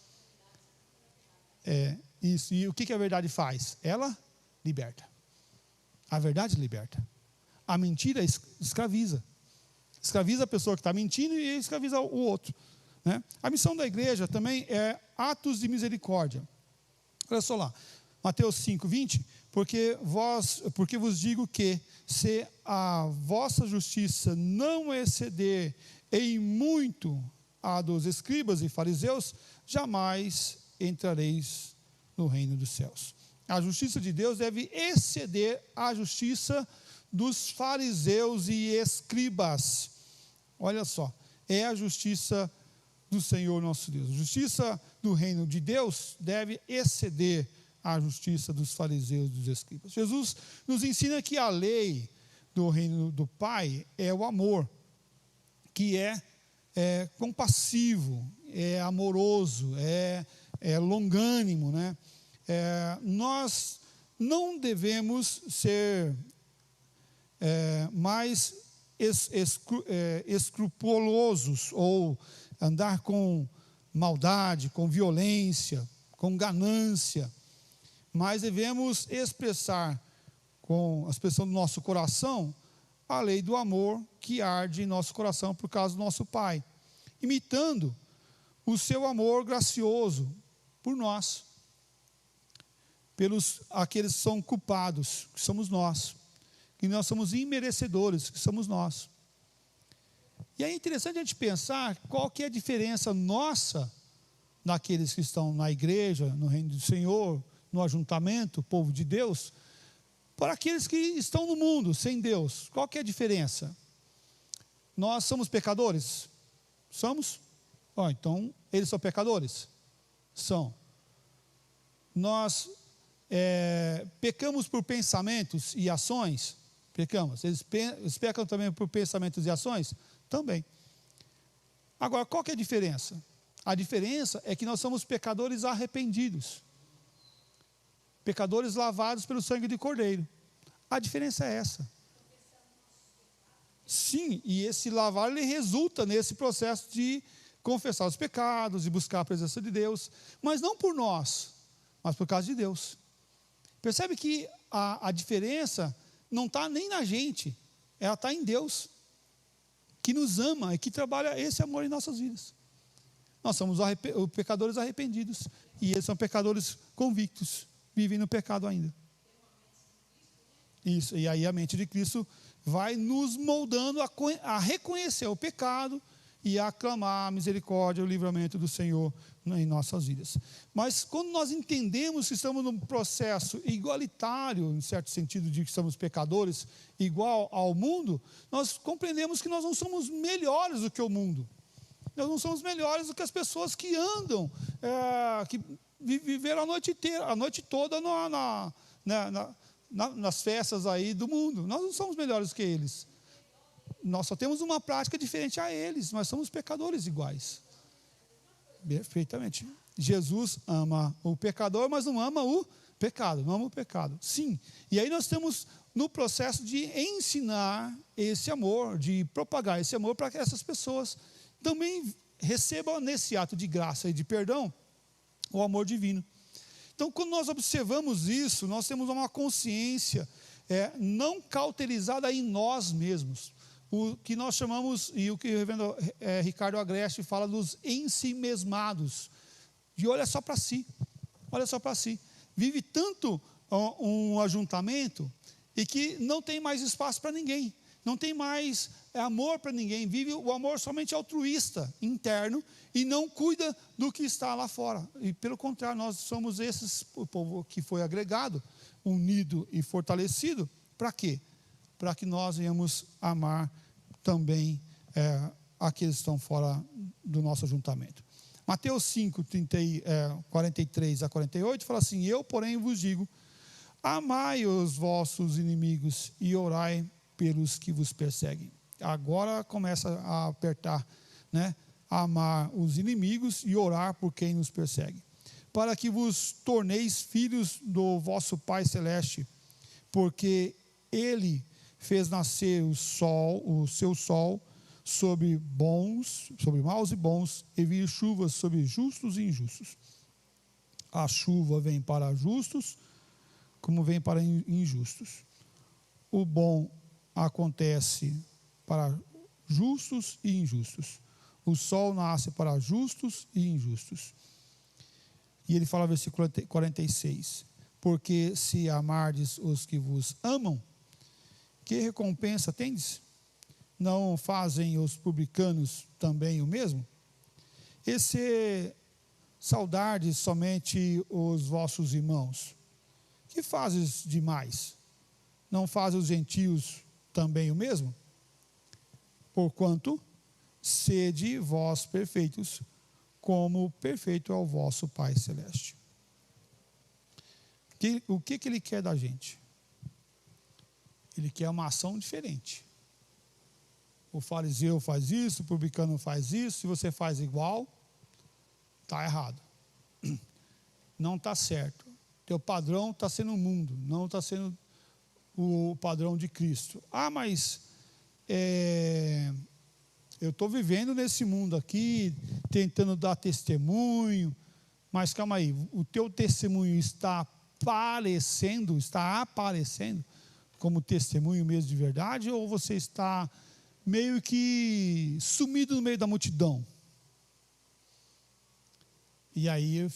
Isso. E o que a verdade faz? Ela liberta. A verdade liberta. A mentira escraviza. Escraviza a pessoa que está mentindo e escraviza o outro. Né? A missão da igreja também é atos de misericórdia. Olha só lá, Mateus 5, 20, porque vos digo que se a vossa justiça não exceder em muito a dos escribas e fariseus, jamais entrareis no reino dos céus. A justiça de Deus deve exceder a justiça dos fariseus e escribas. Olha só, é a justiça do Senhor nosso Deus. A justiça do reino de Deus deve exceder a justiça dos fariseus e dos escribas. Jesus nos ensina que a lei do reino do Pai é o amor, que é compassivo, é amoroso, é longânimo, né? Nós não devemos ser mais escrupulosos ou andar com maldade, com violência, com ganância, mas devemos expressar com a expressão do nosso coração a lei do amor que arde em nosso coração por causa do nosso Pai, imitando o seu amor gracioso por nós, pelos aqueles que são culpados, que somos nós, que nós somos imerecedores, que somos nós. E é interessante a gente pensar qual que é a diferença nossa naqueles que estão na igreja, no reino do Senhor, no ajuntamento, povo de Deus, para aqueles que estão no mundo, sem Deus. Qual que é a diferença? Nós somos pecadores? Somos? Então, eles são pecadores? São. Nós pecamos por pensamentos e ações? Pecamos. Eles pecam também por pensamentos e ações? Também. Agora, qual que é a diferença? A diferença é que nós somos pecadores arrependidos. Pecadores lavados pelo sangue de Cordeiro. A diferença é essa. Sim, e esse lavar, ele resulta nesse processo de confessar os pecados, de buscar a presença de Deus, mas não por nós, mas por causa de Deus. Percebe que a diferença não está nem na gente, ela está em Deus, que nos ama e que trabalha esse amor em nossas vidas. Nós somos pecadores arrependidos, e eles são pecadores convictos, vivem no pecado ainda. Isso, e aí a mente de Cristo vai nos moldando a reconhecer o pecado e a clamar a misericórdia, o livramento do Senhor em nossas vidas. Mas quando nós entendemos que estamos num processo igualitário, em certo sentido de que somos pecadores, igual ao mundo, nós compreendemos que nós não somos melhores do que o mundo. Nós não somos melhores do que as pessoas que andam, que viveram a noite toda nas festas aí do mundo. Nós não somos melhores que eles. Nós só temos uma prática diferente a eles. Nós somos pecadores iguais. Perfeitamente. Jesus ama o pecador, mas não ama o pecado. Não ama o pecado. Sim. E aí nós estamos no processo de ensinar esse amor, de propagar esse amor para que essas pessoas também recebam nesse ato de graça e de perdão o amor divino. Então, quando nós observamos isso, nós temos uma consciência não cauterizada em nós mesmos. O que nós chamamos, e o que o reverendo Ricardo Agreste fala dos ensimesmados, de olha só para si, olha só para si. Vive tanto um ajuntamento e que não tem mais espaço para ninguém, não tem mais amor para ninguém, vive o amor somente altruísta, interno, e não cuida do que está lá fora. E pelo contrário, nós somos o povo que foi agregado, unido e fortalecido. Para quê? Para que nós venhamos amar também aqueles que estão fora do nosso ajuntamento. Mateus 5, 43 a 48, fala assim: eu, porém, vos digo, amai os vossos inimigos e orai pelos que vos perseguem. Agora começa a apertar, né? Amar os inimigos e orar por quem nos persegue, para que vos torneis filhos do vosso Pai Celeste, porque Ele fez nascer o seu sol sobre maus e bons, e vir chuvas sobre justos e injustos. A chuva vem para justos, como vem para injustos. O bom acontece para justos e injustos. O sol nasce para justos e injustos. E ele fala, versículo 46, porque se amardes os que vos amam, que recompensa tendes? Não fazem os publicanos também o mesmo? E se saudardes somente os vossos irmãos, que fazes demais? Não fazem os gentios também o mesmo? Porquanto sede vós perfeitos, como perfeito é o vosso Pai Celeste. O que Ele quer da gente? Ele quer uma ação diferente. O fariseu faz isso, o publicano faz isso, se você faz igual, está errado. Não está certo. Teu padrão está sendo o mundo, não está sendo o padrão de Cristo. Mas eu estou vivendo nesse mundo aqui, tentando dar testemunho, mas calma aí, o teu testemunho está aparecendo como testemunho mesmo de verdade, ou você está meio que sumido no meio da multidão? E aí a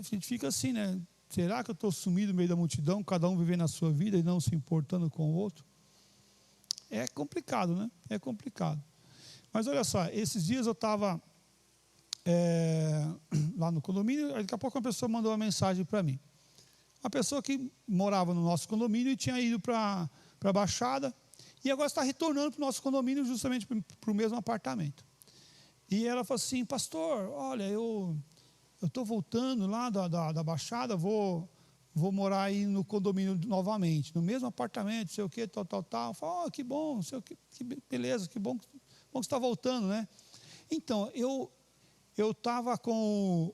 gente fica assim, né? Será que eu estou sumido no meio da multidão, cada um vivendo a sua vida e não se importando com o outro? É complicado, né? É complicado. Mas olha só, esses dias eu estava lá no condomínio, daqui a pouco uma pessoa mandou uma mensagem para mim. Uma pessoa que morava no nosso condomínio e tinha ido para a Baixada, e agora está retornando para o nosso condomínio justamente para o mesmo apartamento. E ela falou assim: pastor, olha, eu estou voltando lá da Baixada, vou morar aí no condomínio novamente, no mesmo apartamento, não sei o que, tal. Eu falo: que bom, não sei o que beleza, que bom que você está voltando, né? Então, eu estava com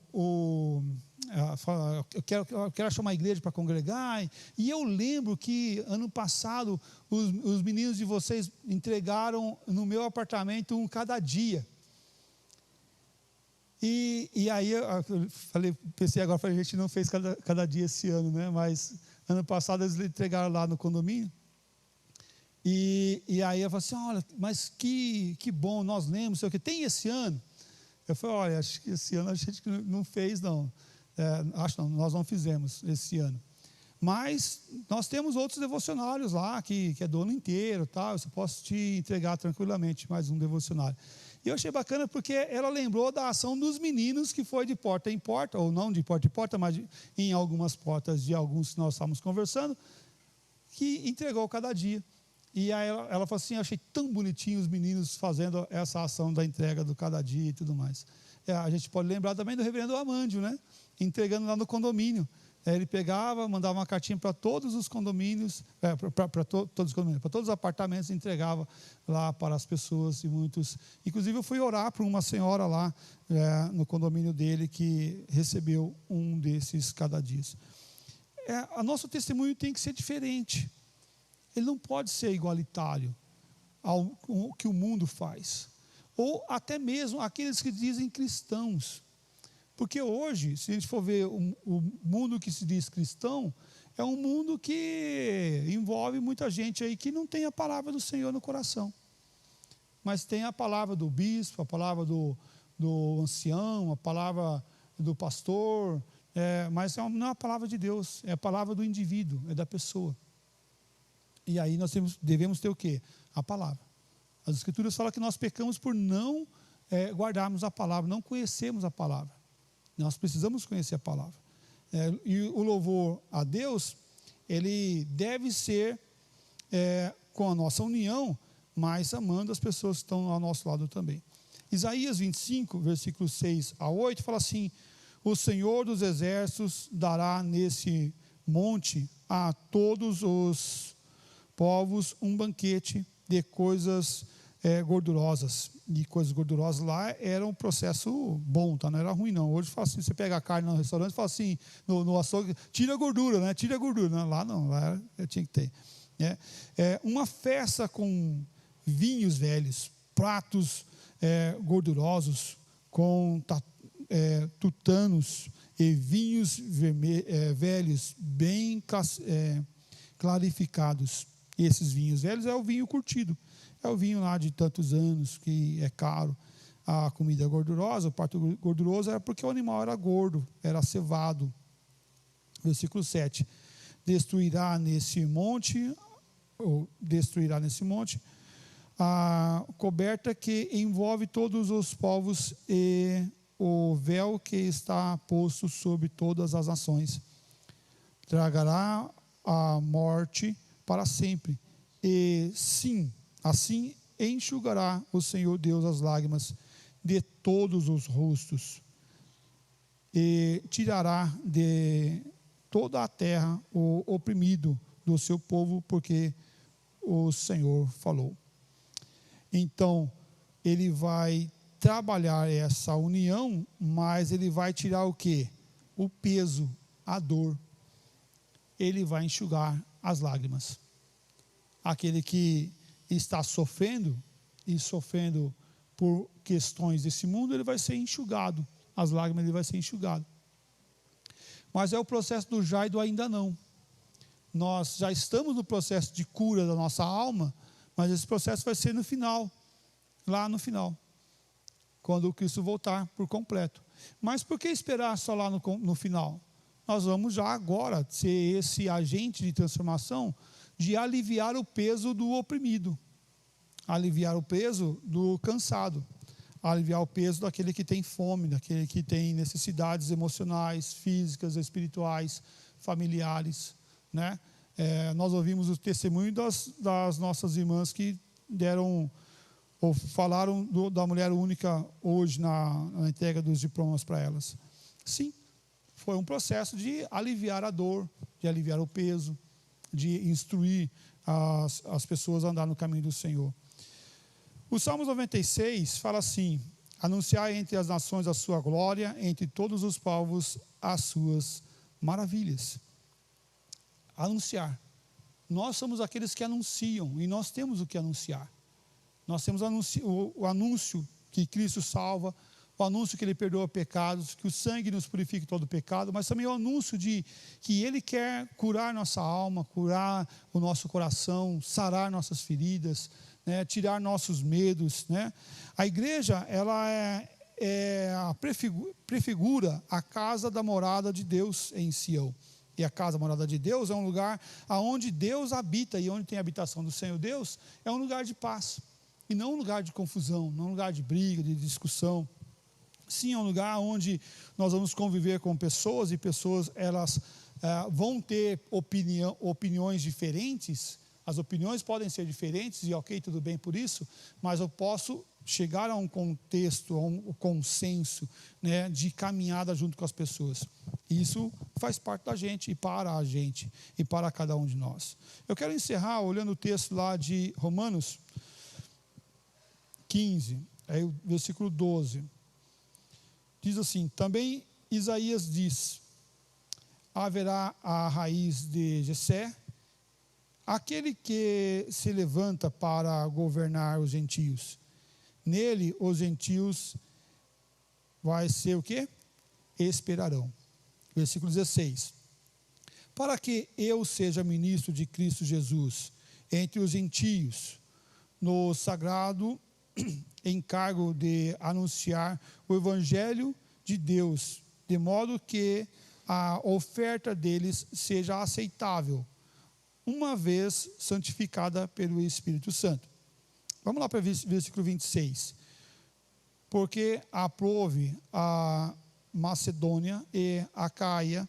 eu quero achar uma igreja para congregar, e eu lembro que ano passado os meninos de vocês entregaram no meu apartamento cada dia. E aí eu pensei agora, a gente não fez cada dia esse ano, né? Mas ano passado eles entregaram lá no condomínio. E aí eu falei assim: olha, mas que bom, nós lemos, sei o que, tem esse ano? Eu falei: olha, acho que esse ano a gente não fez, não. Nós não fizemos esse ano. Mas nós temos outros devocionários lá, que é do ano inteiro, tá? Eu posso te entregar tranquilamente mais um devocionário. E eu achei bacana porque ela lembrou da ação dos meninos, que foi de porta em porta, ou não de porta em porta, mas em algumas portas de alguns que nós estávamos conversando, que entregou cada dia. E aí ela falou assim: eu achei tão bonitinho os meninos fazendo essa ação da entrega do cada dia e tudo mais. A gente pode lembrar também do reverendo Amândio, né? Entregando lá no condomínio. Ele pegava, mandava uma cartinha para todos os condomínios, para todos os apartamentos, entregava lá para as pessoas, e muitos. Inclusive eu fui orar para uma senhora lá no condomínio dele que recebeu um desses cada dia. O nosso testemunho tem que ser diferente. Ele não pode ser igualitário ao que o mundo faz, ou até mesmo aqueles que dizem cristãos. Porque hoje, se a gente for ver o mundo que se diz cristão, é um mundo que envolve muita gente aí que não tem a palavra do Senhor no coração, mas tem a palavra do bispo, a palavra do ancião, a palavra do pastor, mas não é a palavra de Deus, é a palavra do indivíduo, é da pessoa. E aí nós devemos ter o quê? A palavra. As Escrituras falam que nós pecamos por não guardarmos a palavra, não conhecermos a palavra. Nós precisamos conhecer a palavra. E o louvor a Deus, ele deve ser com a nossa união, mas amando as pessoas que estão ao nosso lado também. Isaías 25, versículos 6 a 8, fala assim: o Senhor dos exércitos dará nesse monte a todos os povos um banquete de coisas gordurosas. E coisas gordurosas lá era um processo bom, tá? Não era ruim não. Hoje fala assim, você pega a carne no restaurante e fala assim, no açougue, tira a gordura, né? Tira a gordura. Não, lá não, lá tinha que ter. Uma festa com vinhos velhos, pratos gordurosos, com tutanos e vinhos velhos, bem clarificados. E esses vinhos velhos é o vinho curtido. É o vinho lá de tantos anos, que é caro. A comida gordurosa, o prato gorduroso era porque o animal era gordo, era cevado. Versículo 7. Destruirá nesse monte a coberta que envolve todos os povos e o véu que está posto sobre todas as nações. Tragará a morte para sempre. E sim, assim enxugará o Senhor Deus as lágrimas de todos os rostos e tirará de toda a terra o oprimido do seu povo, porque o Senhor falou. Então, ele vai trabalhar essa união, mas ele vai tirar o quê? O peso, a dor. Ele vai enxugar as lágrimas. Aquele que está sofrendo por questões desse mundo, ele vai ser enxugado. As lágrimas, ele vai ser enxugado. Mas é o processo do já e do ainda não. Nós já estamos no processo de cura da nossa alma, mas esse processo vai ser no final, lá no final, quando o Cristo voltar por completo. Mas por que esperar só lá no final? Nós vamos já agora ser esse agente de transformação, de aliviar o peso do oprimido. aliviar o peso do cansado, aliviar o peso daquele que tem fome, daquele que tem necessidades emocionais, físicas, espirituais, familiares, né? Nós ouvimos o testemunho das nossas irmãs que deram ou falaram da mulher única hoje na entrega dos diplomas para elas. Sim, foi um processo de aliviar a dor, de aliviar o peso, de instruir as pessoas a andar no caminho do Senhor. O Salmos 96 fala assim: anunciar entre as nações a sua glória, entre todos os povos as suas maravilhas. Anunciar. Nós somos aqueles que anunciam, e nós temos o que anunciar. Nós temos o anúncio que Cristo salva, o anúncio que Ele perdoa pecados, que o sangue nos purifica de todo pecado, mas também o anúncio de que Ele quer curar nossa alma, curar o nosso coração, sarar nossas feridas, né, tirar nossos medos, né? A igreja, ela prefigura a casa da morada de Deus em Sião. E a casa, a morada de Deus, é um lugar onde Deus habita, e onde tem a habitação do Senhor Deus, é um lugar de paz, e não um lugar de confusão, não um lugar de briga, de discussão. Sim, é um lugar onde nós vamos conviver com pessoas, e pessoas, elas vão ter opiniões diferentes. As opiniões podem ser diferentes, e ok, tudo bem por isso, mas eu posso chegar a um contexto, a um consenso, né, de caminhada junto com as pessoas. E isso faz parte da gente, e para a gente, e para cada um de nós. Eu quero encerrar olhando o texto lá de Romanos 15, aí o versículo 12. Diz assim: também Isaías diz: haverá a raiz de Jessé, aquele que se levanta para governar os gentios. Nele os gentios vai ser o quê? Esperarão. Versículo 16. Para que eu seja ministro de Cristo Jesus entre os gentios, no sagrado encargo de anunciar o evangelho de Deus, de modo que a oferta deles seja aceitável, uma vez santificada pelo Espírito Santo. Vamos lá para o versículo 26. Porque aprove a Macedônia e a Acaia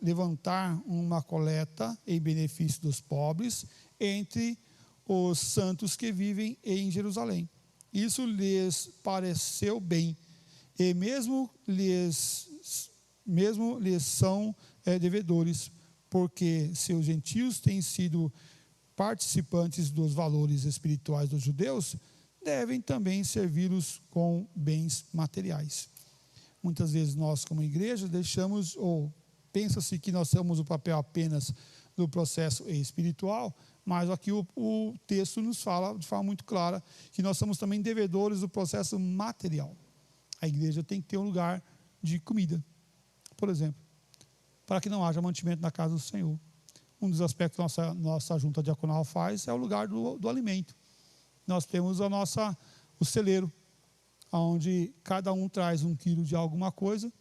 levantar uma coleta em benefício dos pobres entre os santos que vivem em Jerusalém. Isso lhes pareceu bem, e mesmo lhes são devedores, porque seus gentios têm sido participantes dos valores espirituais dos judeus, devem também servi-los com bens materiais. Muitas vezes nós, como igreja, deixamos, ou pensa-se que nós temos o papel apenas do processo espiritual, mas aqui o texto nos fala de forma muito clara que nós somos também devedores do processo material. A igreja tem que ter um lugar de comida, por exemplo, para que não haja mantimento na casa do Senhor. Um dos aspectos que nossa junta diaconal faz é o lugar do alimento. Nós temos o celeiro, onde cada um traz 1 quilo de alguma coisa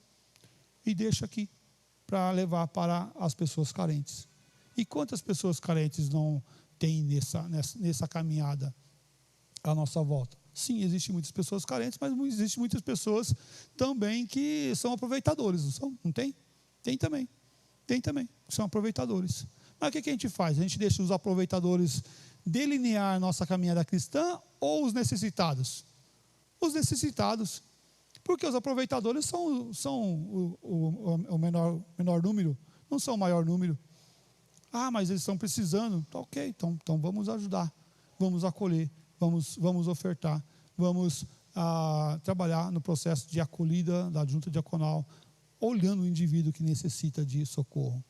e deixa aqui para levar para as pessoas carentes. E quantas pessoas carentes não tem nessa caminhada à nossa volta? Sim, existem muitas pessoas carentes, mas existem muitas pessoas também que são aproveitadores, não são? Não tem? Tem também, são aproveitadores. Mas o que a gente faz? A gente deixa os aproveitadores delinear nossa caminhada cristã, ou os necessitados? Os necessitados. Porque os aproveitadores são o menor número, não são o maior número. Ah, mas eles estão precisando. Tá, ok, então vamos ajudar, vamos acolher, vamos ofertar, vamos trabalhar no processo de acolhida da junta diaconal, olhando o indivíduo que necessita de socorro.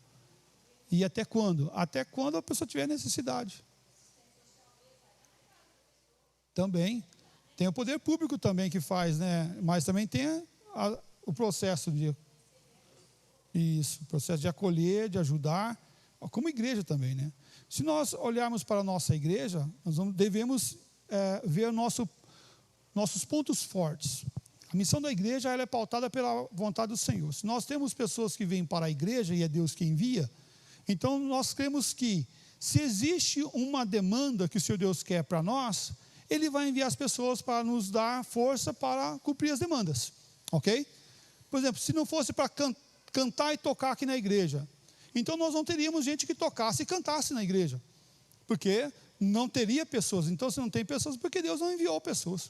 E até quando? Até quando a pessoa tiver necessidade. Também. Tem o poder público também que faz, né? Mas também tem o processo o processo de acolher, de ajudar, como igreja também, né? Se nós olharmos para a nossa igreja, nós devemos ver nossos pontos fortes. A missão da igreja, ela é pautada pela vontade do Senhor. Se nós temos pessoas que vêm para a igreja, e é Deus quem envia, então nós cremos que, se existe uma demanda que o Senhor Deus quer para nós, Ele vai enviar as pessoas para nos dar força para cumprir as demandas, ok? Por exemplo, se não fosse para cantar e tocar aqui na igreja, então nós não teríamos gente que tocasse e cantasse na igreja, porque não teria pessoas. Então, se não tem pessoas, porque Deus não enviou pessoas.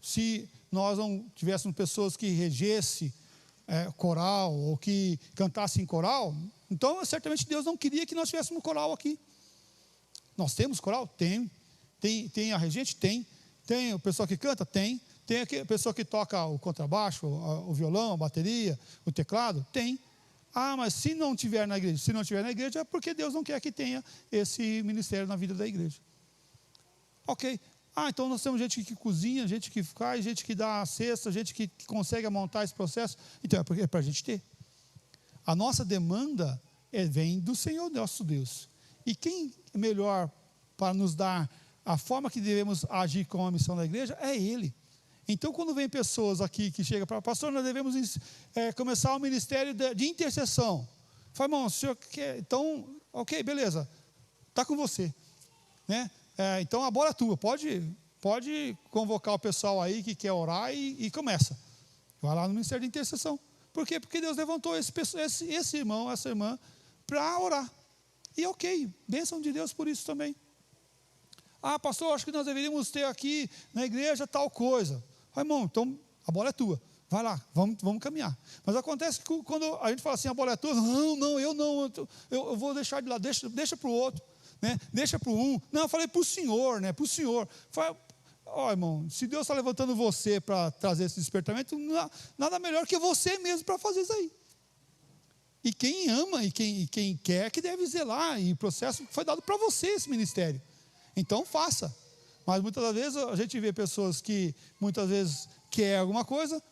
Se nós não tivéssemos pessoas que regessem coral, ou que cantassem em coral, então certamente Deus não queria que nós tivéssemos coral aqui. Nós temos coral? Tem a regente? Tem o pessoal que canta? Tem a pessoa que toca o contrabaixo, o violão, a bateria, o teclado? Tem. Mas se não tiver na igreja, é porque Deus não quer que tenha esse ministério na vida da igreja. Ok. Então nós temos gente que cozinha, gente que faz, gente que dá a cesta, gente que consegue montar esse processo. Então é para a gente ter. A nossa demanda vem do Senhor nosso Deus. E quem é melhor para nos dar a forma que devemos agir com a missão da igreja é Ele. Então, quando vem pessoas aqui que chegam para pastor, nós devemos começar o ministério de intercessão. Fala, irmão, o senhor quer? Então, ok, beleza, está com você, né? Então a bola é tua, pode convocar o pessoal aí que quer orar e começa. Vai lá no ministério de intercessão. Por quê? Porque Deus levantou esse irmão, essa irmã, para orar. E ok, bênção de Deus por isso também. Pastor, acho que nós deveríamos ter aqui na igreja tal coisa. Irmão, então a bola é tua. Vai lá, vamos caminhar. Mas acontece que quando a gente fala assim, a bola é tua, não, eu vou deixar de lá, deixa para o outro, né? Deixa para o um. Não, eu falei para o senhor, né? Para o senhor. Irmão, se Deus está levantando você para trazer esse despertamento, nada melhor que você mesmo para fazer isso aí. E quem ama e quem quer que deve zelar, e o processo foi dado para você, esse ministério. Então faça. Mas muitas das vezes a gente vê pessoas que muitas vezes quer alguma coisa,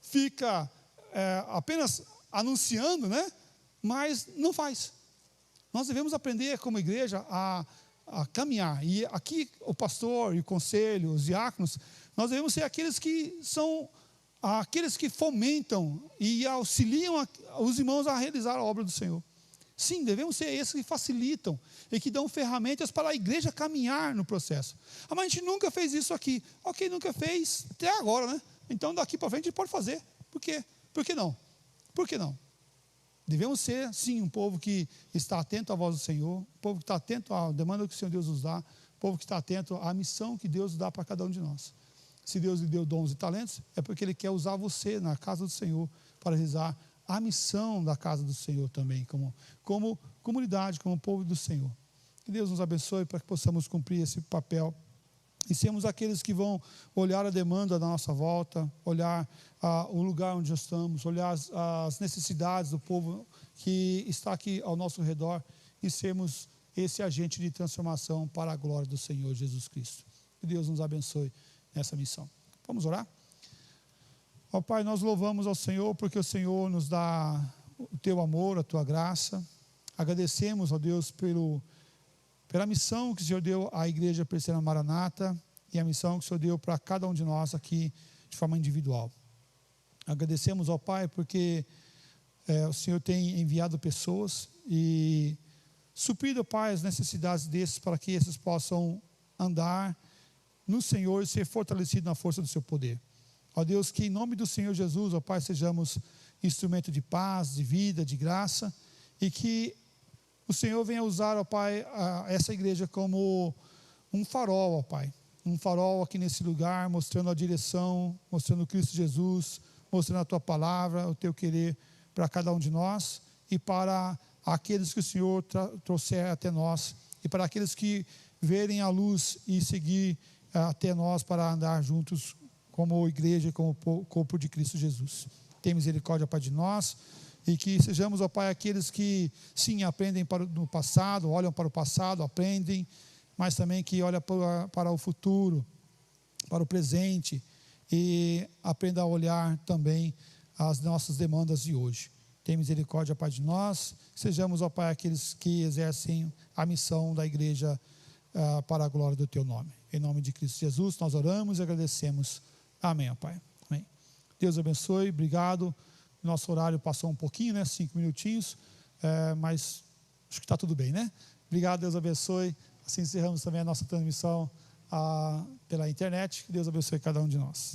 fica apenas anunciando, né? Mas não faz. Nós devemos aprender como igreja a caminhar. E aqui o pastor e o conselho, os diáconos, nós devemos ser aqueles que são aqueles que fomentam e auxiliam os irmãos a realizar a obra do Senhor. Sim, devemos ser esses que facilitam e que dão ferramentas para a igreja caminhar no processo. Mas a gente nunca fez isso aqui. Ok, nunca fez até agora, né? Então daqui para frente a gente pode fazer. Por quê? Por que não? Por que não? Devemos ser, sim, um povo que está atento à voz do Senhor, um povo que está atento à demanda que o Senhor Deus nos dá, um povo que está atento à missão que Deus dá para cada um de nós. Se Deus lhe deu dons e talentos, é porque Ele quer usar você na casa do Senhor para realizar a missão da casa do Senhor também, como comunidade, como povo do Senhor. Que Deus nos abençoe para que possamos cumprir esse papel e sermos aqueles que vão olhar a demanda da nossa volta, olhar o lugar onde estamos, olhar as necessidades do povo que está aqui ao nosso redor e sermos esse agente de transformação para a glória do Senhor Jesus Cristo. Que Deus nos abençoe nessa missão. Vamos orar? Ó Pai, nós louvamos ao Senhor porque o Senhor nos dá o Teu amor, a Tua graça. Agradecemos, ó Deus, pela missão que o Senhor deu à Igreja Presbiteriana Maranata e a missão que o Senhor deu para cada um de nós aqui de forma individual. Agradecemos ao Pai porque o Senhor tem enviado pessoas e suprido, Pai, as necessidades desses para que esses possam andar no Senhor e ser fortalecidos na força do Seu poder. Ó Deus, que em nome do Senhor Jesus, ó Pai, sejamos instrumento de paz, de vida, de graça, e que o Senhor venha usar, ó Pai, essa igreja como um farol, ó Pai, um farol aqui nesse lugar, mostrando a direção, mostrando Cristo Jesus, mostrando a Tua palavra, o Teu querer para cada um de nós e para aqueles que o Senhor trouxer até nós e para aqueles que verem a luz e seguir até nós para andar juntos como igreja, como corpo de Cristo Jesus. Tem misericórdia, Pai, de nós, e que sejamos, ó Pai, aqueles que, sim, aprendem no passado, olham para o passado, aprendem, mas também que olham para o futuro, para o presente, e aprenda a olhar também as nossas demandas de hoje. Tem misericórdia, Pai, de nós, sejamos, ó Pai, aqueles que exercem a missão da igreja para a glória do Teu nome. Em nome de Cristo Jesus, nós oramos e agradecemos. Amém, ó Pai. Amém. Deus abençoe, obrigado. Nosso horário passou um pouquinho, né? 5 minutinhos, mas acho que está tudo bem, né? Obrigado, Deus abençoe. Assim encerramos também a nossa transmissão pela internet. Que Deus abençoe cada um de nós.